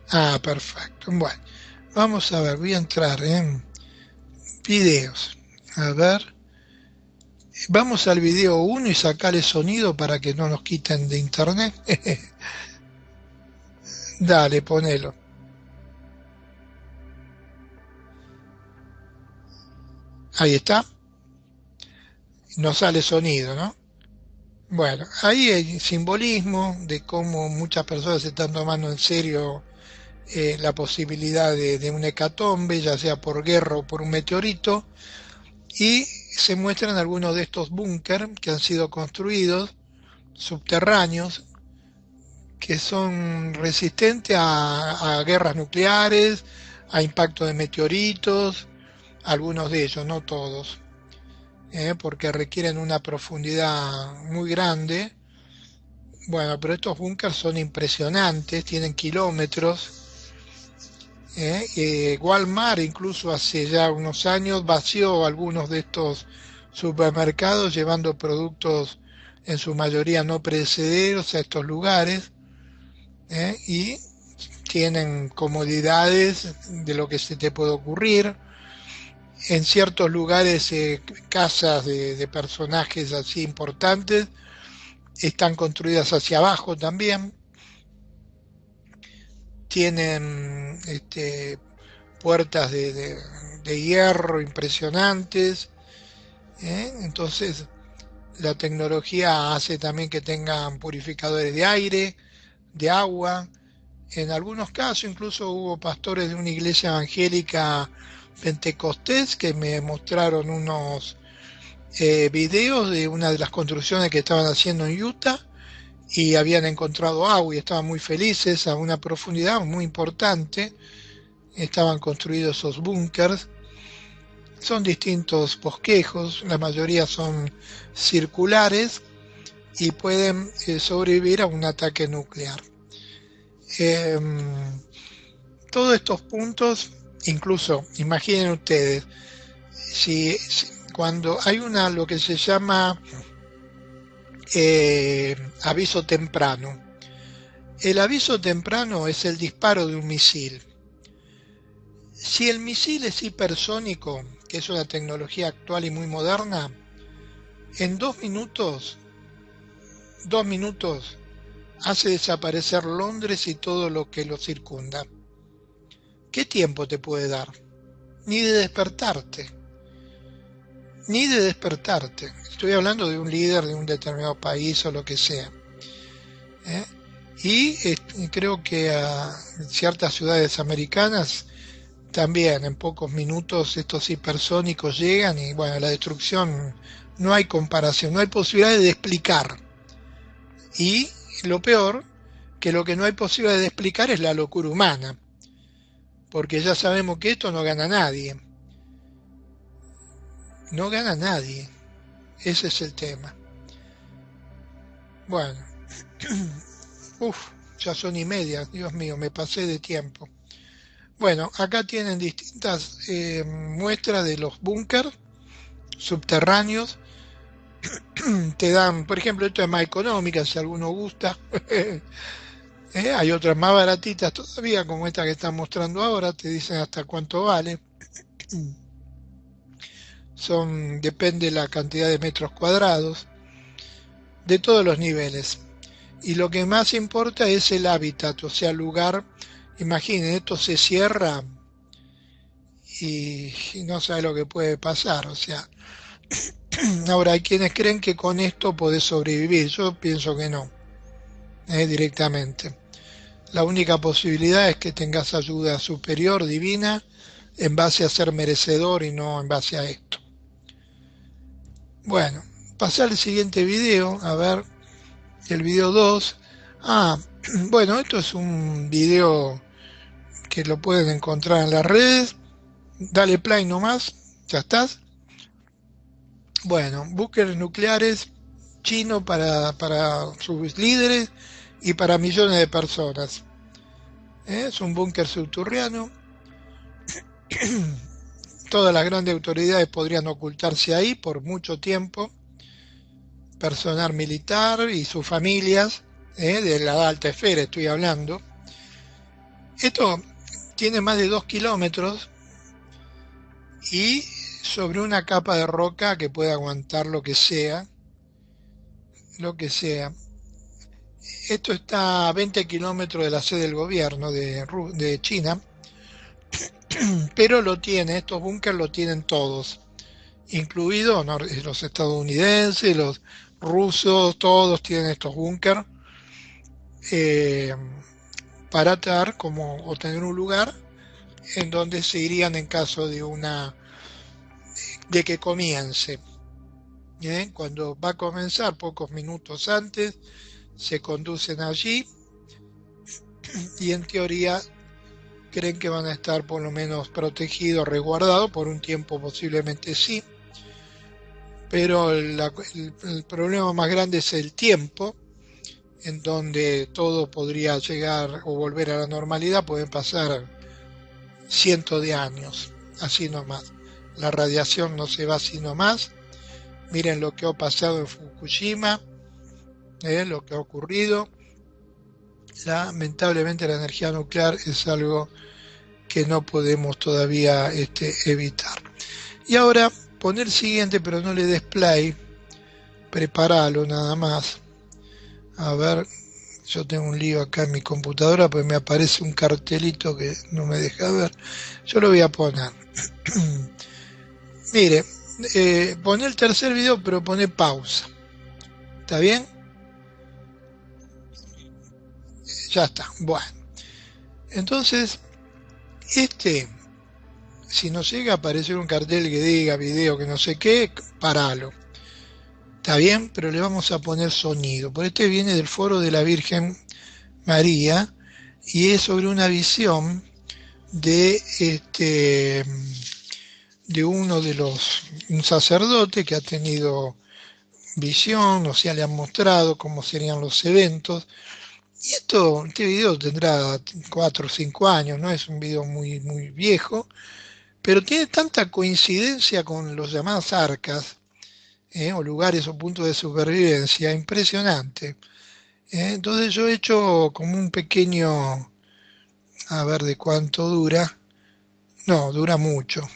Ah, perfecto. Bueno, vamos a ver, voy a entrar en videos. A ver. Vamos al video 1 y sacar el sonido para que no nos quiten de internet. Dale, ponelo. Ahí está. No sale sonido, ¿no? Bueno, ahí hay simbolismo de cómo muchas personas se están tomando en serio la posibilidad de una hecatombe, ya sea por guerra o por un meteorito, y se muestran algunos de estos búnker que han sido construidos subterráneos, que son resistentes a guerras nucleares, a impacto de meteoritos, algunos de ellos, no todos, porque requieren una profundidad muy grande. Bueno, pero estos búnkers son impresionantes, tienen kilómetros. Walmart incluso hace ya unos años vació algunos de estos supermercados llevando productos en su mayoría no perecederos a estos lugares, y tienen comodidades de lo que se te puede ocurrir. En ciertos lugares, casas de personajes así importantes están construidas hacia abajo también. Tienen puertas de hierro impresionantes. Entonces, la tecnología hace también que tengan purificadores de aire, de agua. En algunos casos, incluso hubo pastores de una iglesia evangélica pentecostés que me mostraron unos videos de una de las construcciones que estaban haciendo en Utah y habían encontrado agua y estaban muy felices a una profundidad muy importante. Estaban construidos esos búnkers. Son distintos bosquejos, la mayoría son circulares y pueden sobrevivir a un ataque nuclear. Todos estos puntos, incluso imaginen ustedes, si cuando hay lo que se llama aviso temprano. El aviso temprano es el disparo de un misil. Si el misil es hipersónico, que es una tecnología actual y muy moderna, en 2 minutos hace desaparecer Londres y todo lo que lo circunda. ¿Qué tiempo te puede dar? Ni de despertarte. Estoy hablando de un líder de un determinado país o lo que sea. Y creo que a ciertas ciudades americanas también en pocos minutos estos hipersónicos llegan y bueno, la destrucción, no hay comparación, no hay posibilidad de explicar. Y lo peor, que lo que no hay posibilidad de explicar es la locura humana, porque ya sabemos que esto no gana nadie. No gana nadie. Ese es el tema. Bueno. Ya son y media. Dios mío, me pasé de tiempo. Bueno, acá tienen distintas muestras de los búnkers subterráneos. Te dan, por ejemplo, esto es más económica, si alguno gusta. Hay otras más baratitas todavía, como esta que están mostrando ahora. Te dicen hasta cuánto vale. Depende la cantidad de metros cuadrados, de todos los niveles. Y lo que más importa es el hábitat, o sea, el lugar. Imaginen, esto se cierra y no sabe lo que puede pasar. O sea, ahora hay quienes creen que con esto podés sobrevivir. Yo pienso que no, directamente. La única posibilidad es que tengas ayuda superior, divina, en base a ser merecedor y no en base a esto. Bueno, pasar al siguiente video, a ver, el video 2. Bueno, esto es un video que lo pueden encontrar en las redes. Dale play nomás, ya estás. Bueno, búnkeres nucleares chino para sus líderes y para millones de personas. Es un búnker subterráneo. Todas las grandes autoridades podrían ocultarse ahí por mucho tiempo. Personal militar y sus familias, de la alta esfera estoy hablando. Esto tiene más de 2 kilómetros y sobre una capa de roca que puede aguantar lo que sea. Esto está a 20 kilómetros de la sede del gobierno de China, pero estos búnkers lo tienen todos, incluidos los estadounidenses, los rusos, todos tienen estos búnkers. aparatar como o tener un lugar en donde se irían en caso de que comience. Cuando va a comenzar, pocos minutos antes, se conducen allí y en teoría creen que van a estar por lo menos protegidos, resguardados, por un tiempo posiblemente sí, pero el problema más grande es el tiempo, en donde todo podría llegar o volver a la normalidad, pueden pasar cientos de años, así nomás. La radiación no se va así nomás. Miren lo que ha pasado en Fukushima, lo que ha ocurrido. Lamentablemente la energía nuclear es algo que no podemos todavía evitar. Y ahora poner siguiente, pero no le des play, preparalo nada más. A ver, yo tengo un lío acá en mi computadora, pues me aparece un cartelito que no me deja ver. Yo lo voy a poner. Mire, poné el tercer video, pero poné pausa. ¿Está bien? Ya está. Bueno. Entonces, si nos llega a aparecer un cartel que diga video que no sé qué, paralo. Está bien, pero le vamos a poner sonido. Por este viene del foro de la Virgen María y es sobre una visión de un sacerdote que ha tenido visión, o sea, le han mostrado cómo serían los eventos. Y este video tendrá 4 o 5 años, no es un video muy, muy viejo, pero tiene tanta coincidencia con los llamados arcas, o lugares o puntos de supervivencia, impresionante. Entonces yo he hecho como un pequeño, a ver de cuánto dura. No, dura mucho,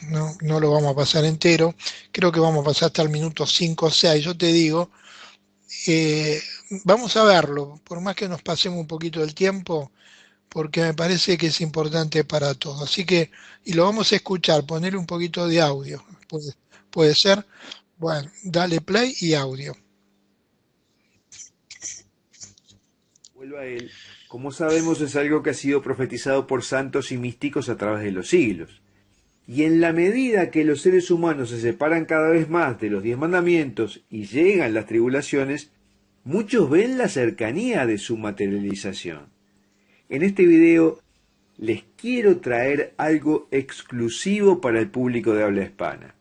no lo vamos a pasar entero, creo que vamos a pasar hasta el minuto 5 o 6, yo te digo, eh, vamos a verlo, por más que nos pasemos un poquito del tiempo, porque me parece que es importante para todos. Así que, y lo vamos a escuchar, ponerle un poquito de audio, puede ser. Bueno, dale play y audio. Vuelva a él, como sabemos, es algo que ha sido profetizado por santos y místicos a través de los siglos. Y en la medida que los seres humanos se separan cada vez más de los 10 mandamientos y llegan las tribulaciones, muchos ven la cercanía de su materialización. En este video les quiero traer algo exclusivo para el público de habla hispana.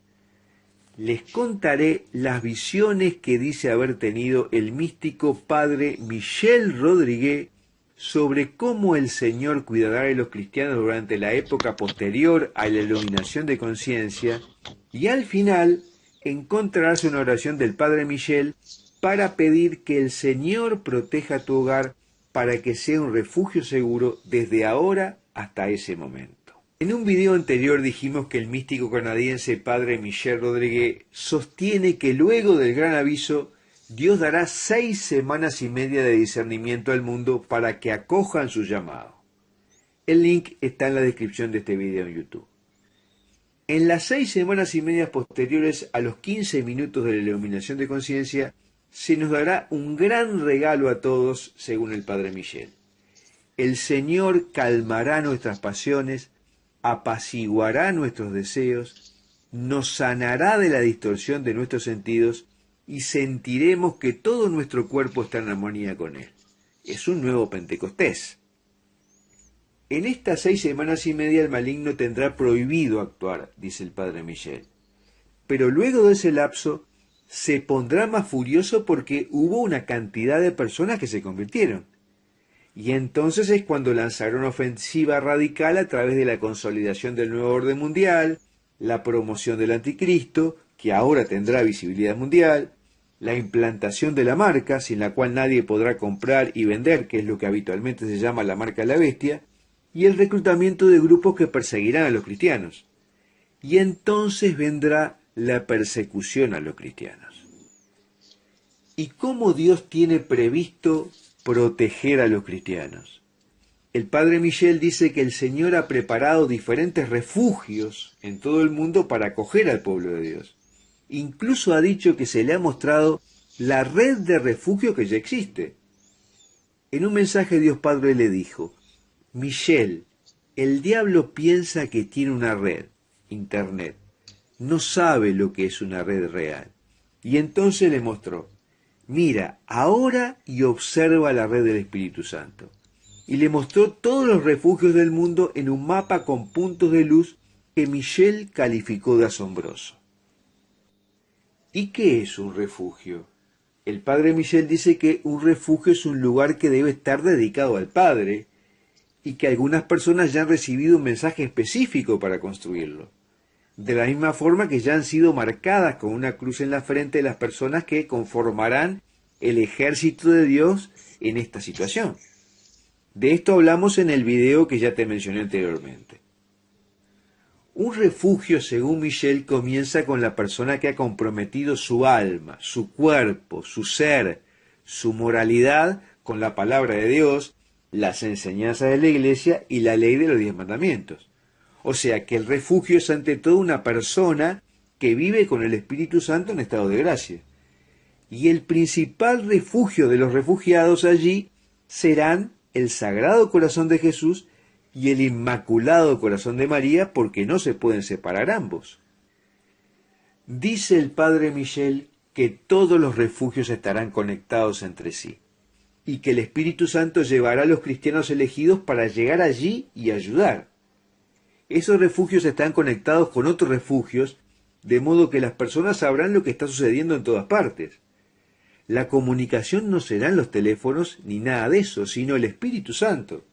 Les contaré las visiones que dice haber tenido el místico padre Michel Rodriguez sobre cómo el Señor cuidará de los cristianos durante la época posterior a la iluminación de conciencia, y al final encontrarás una oración del padre Michel para pedir que el Señor proteja tu hogar para que sea un refugio seguro desde ahora hasta ese momento. En un video anterior dijimos que el místico canadiense padre Michel Rodriguez sostiene que luego del gran aviso, Dios dará 6 semanas y media de discernimiento al mundo para que acojan su llamado. El link está en la descripción de este video en YouTube. En las 6 semanas y media posteriores a los 15 minutos de la iluminación de conciencia, se nos dará un gran regalo a todos, según el padre Michel. El Señor calmará nuestras pasiones, apaciguará nuestros deseos, nos sanará de la distorsión de nuestros sentidos y sentiremos que todo nuestro cuerpo está en armonía con Él. Es un nuevo Pentecostés. En estas 6 semanas y media el maligno tendrá prohibido actuar, dice el padre Michel. Pero luego de ese lapso se pondrá más furioso porque hubo una cantidad de personas que se convirtieron. Y entonces es cuando lanzará una ofensiva radical a través de la consolidación del nuevo orden mundial, la promoción del anticristo, que ahora tendrá visibilidad mundial, la implantación de la marca, sin la cual nadie podrá comprar y vender, que es lo que habitualmente se llama la marca de la bestia, y el reclutamiento de grupos que perseguirán a los cristianos. Y entonces vendrá la persecución a los cristianos. ¿Y cómo Dios tiene previsto proteger a los cristianos? El padre Michel dice que el Señor ha preparado diferentes refugios en todo el mundo para acoger al pueblo de Dios. Incluso ha dicho que se le ha mostrado la red de refugio que ya existe. En un mensaje Dios Padre le dijo: Michelle, el diablo piensa que tiene una red, Internet. No sabe lo que es una red real. Y entonces le mostró, mira, ahora y observa la red del Espíritu Santo. Y le mostró todos los refugios del mundo en un mapa con puntos de luz que Michelle calificó de asombroso. ¿Y qué es un refugio? El padre Michel dice que un refugio es un lugar que debe estar dedicado al Padre y que algunas personas ya han recibido un mensaje específico para construirlo. De la misma forma que ya han sido marcadas con una cruz en la frente de las personas que conformarán el ejército de Dios en esta situación. De esto hablamos en el video que ya te mencioné anteriormente. Un refugio, según Michel, comienza con la persona que ha comprometido su alma, su cuerpo, su ser, su moralidad con la palabra de Dios, las enseñanzas de la Iglesia y la ley de los 10 mandamientos. O sea que el refugio es ante todo una persona que vive con el Espíritu Santo en estado de gracia. Y el principal refugio de los refugiados allí serán el Sagrado Corazón de Jesús y el Inmaculado Corazón de María, porque no se pueden separar ambos. Dice el padre Michel que todos los refugios estarán conectados entre sí, y que el Espíritu Santo llevará a los cristianos elegidos para llegar allí y ayudar. Esos refugios están conectados con otros refugios, de modo que las personas sabrán lo que está sucediendo en todas partes. La comunicación no será en los teléfonos ni nada de eso, sino el Espíritu Santo.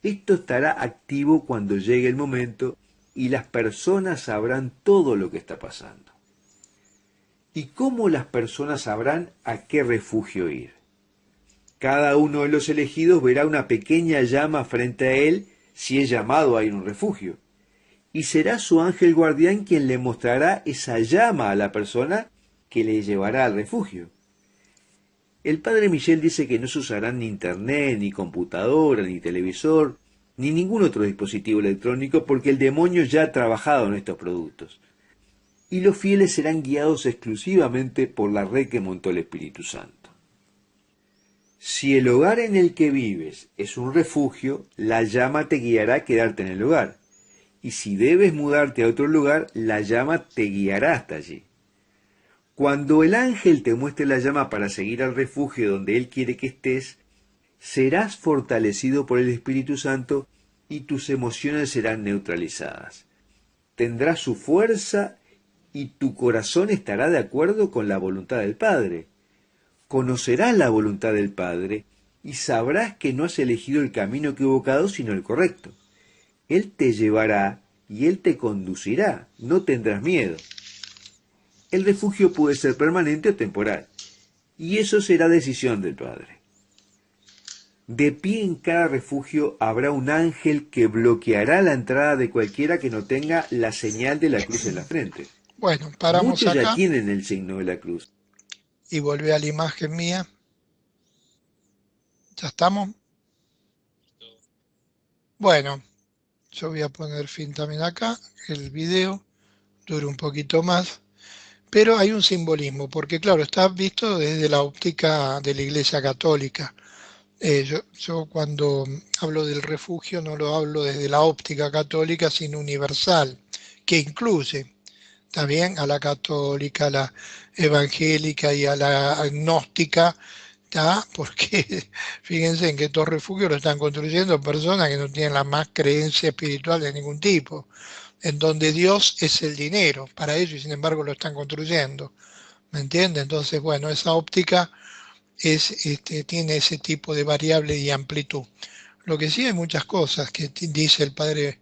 Esto estará activo cuando llegue el momento y las personas sabrán todo lo que está pasando. ¿Y cómo las personas sabrán a qué refugio ir? Cada uno de los elegidos verá una pequeña llama frente a él si es llamado a ir a un refugio. Y será su ángel guardián quien le mostrará esa llama a la persona que le llevará al refugio. El padre Michel dice que no se usarán ni internet, ni computadora, ni televisor, ni ningún otro dispositivo electrónico porque el demonio ya ha trabajado en estos productos. Y los fieles serán guiados exclusivamente por la red que montó el Espíritu Santo. Si el hogar en el que vives es un refugio, la llama te guiará a quedarte en el hogar. Y si debes mudarte a otro lugar, la llama te guiará hasta allí. Cuando el ángel te muestre la llama para seguir al refugio donde él quiere que estés, serás fortalecido por el Espíritu Santo y tus emociones serán neutralizadas. Tendrás su fuerza y tu corazón estará de acuerdo con la voluntad del Padre. Conocerás la voluntad del Padre y sabrás que no has elegido el camino equivocado sino el correcto. Él te llevará y Él te conducirá, no tendrás miedo. El refugio puede ser permanente o temporal, y eso será decisión del Padre. De pie en cada refugio habrá un ángel que bloqueará la entrada de cualquiera que no tenga la señal de la cruz en la frente. Bueno, paramos Muchos acá ya tienen el signo de la cruz. y volví a la imagen mía. ¿Ya estamos? Bueno, yo voy a poner fin también acá, el video dura un poquito más, pero hay un simbolismo, porque claro, está visto desde la óptica de la Iglesia Católica. Yo cuando hablo del refugio no lo hablo desde la óptica católica, sino universal, que incluye también a la católica, a la evangélica y a la agnóstica, ¿tá? Porque fíjense en que estos refugios lo están construyendo personas que no tienen la más creencia espiritual de ningún tipo, en donde Dios es el dinero para ellos y sin embargo lo están construyendo. ¿Me entiende? Entonces, bueno, esa óptica tiene ese tipo de variable y amplitud. Lo que sí hay muchas cosas que dice el padre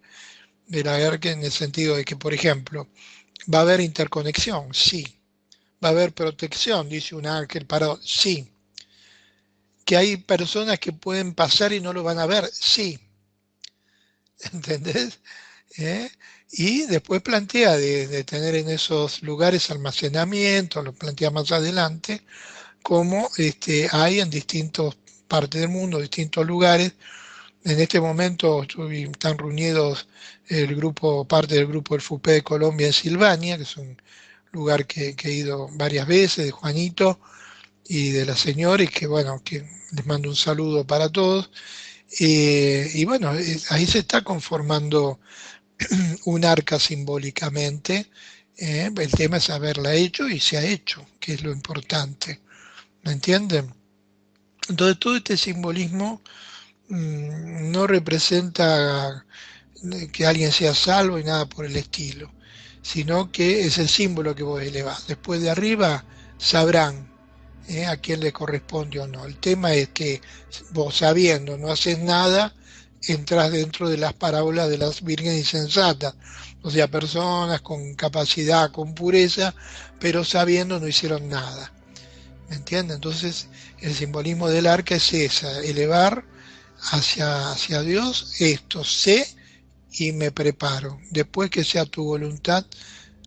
de la Guerca en el sentido de que, por ejemplo, va a haber interconexión, sí. Va a haber protección, dice un ángel parado, sí. Que hay personas que pueden pasar y no lo van a ver, sí. ¿Entendés? Y después plantea de tener en esos lugares almacenamiento, lo plantea más adelante, como hay en distintas partes del mundo, distintos lugares. En este momento están reunidos el grupo, parte del grupo del FUPE de Colombia en Silvania, que es un lugar que he ido varias veces, de Juanito y de la señora, y que bueno, que les mando un saludo para todos. Y bueno, ahí se está conformando un arca simbólicamente. El tema es haberla hecho y se ha hecho, que es lo importante. ¿Me entienden? Entonces todo este simbolismo no representa que alguien sea salvo y nada por el estilo, sino que es el símbolo que vos elevás. Después de arriba sabrán a quién le corresponde o no. El tema es que vos sabiendo no haces nada, entras dentro de las parábolas de las vírgenes insensatas, o sea, personas con capacidad, con pureza, pero sabiendo no hicieron nada. ¿Me entiendes? Entonces, el simbolismo del arca es esa, elevar hacia Dios esto, sé y me preparo, después que sea tu voluntad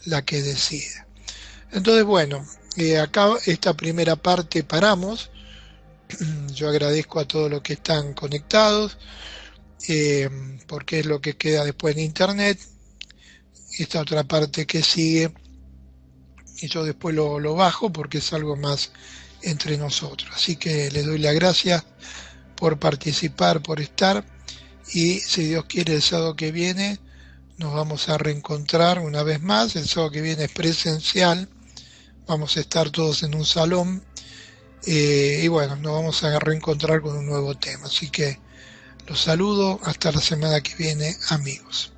la que decida. Entonces, bueno, acá esta primera parte paramos. Yo agradezco a todos los que están conectados, eh, porque es lo que queda después en internet. Esta otra parte que sigue, y yo después lo bajo porque es algo más entre nosotros. Así que les doy las gracias por participar, por estar, y si Dios quiere el sábado que viene nos vamos a reencontrar una vez más. El sábado que viene es presencial, vamos a estar todos en un salón, y bueno, nos vamos a reencontrar con un nuevo tema. Así que los saludo, hasta la semana que viene, amigos.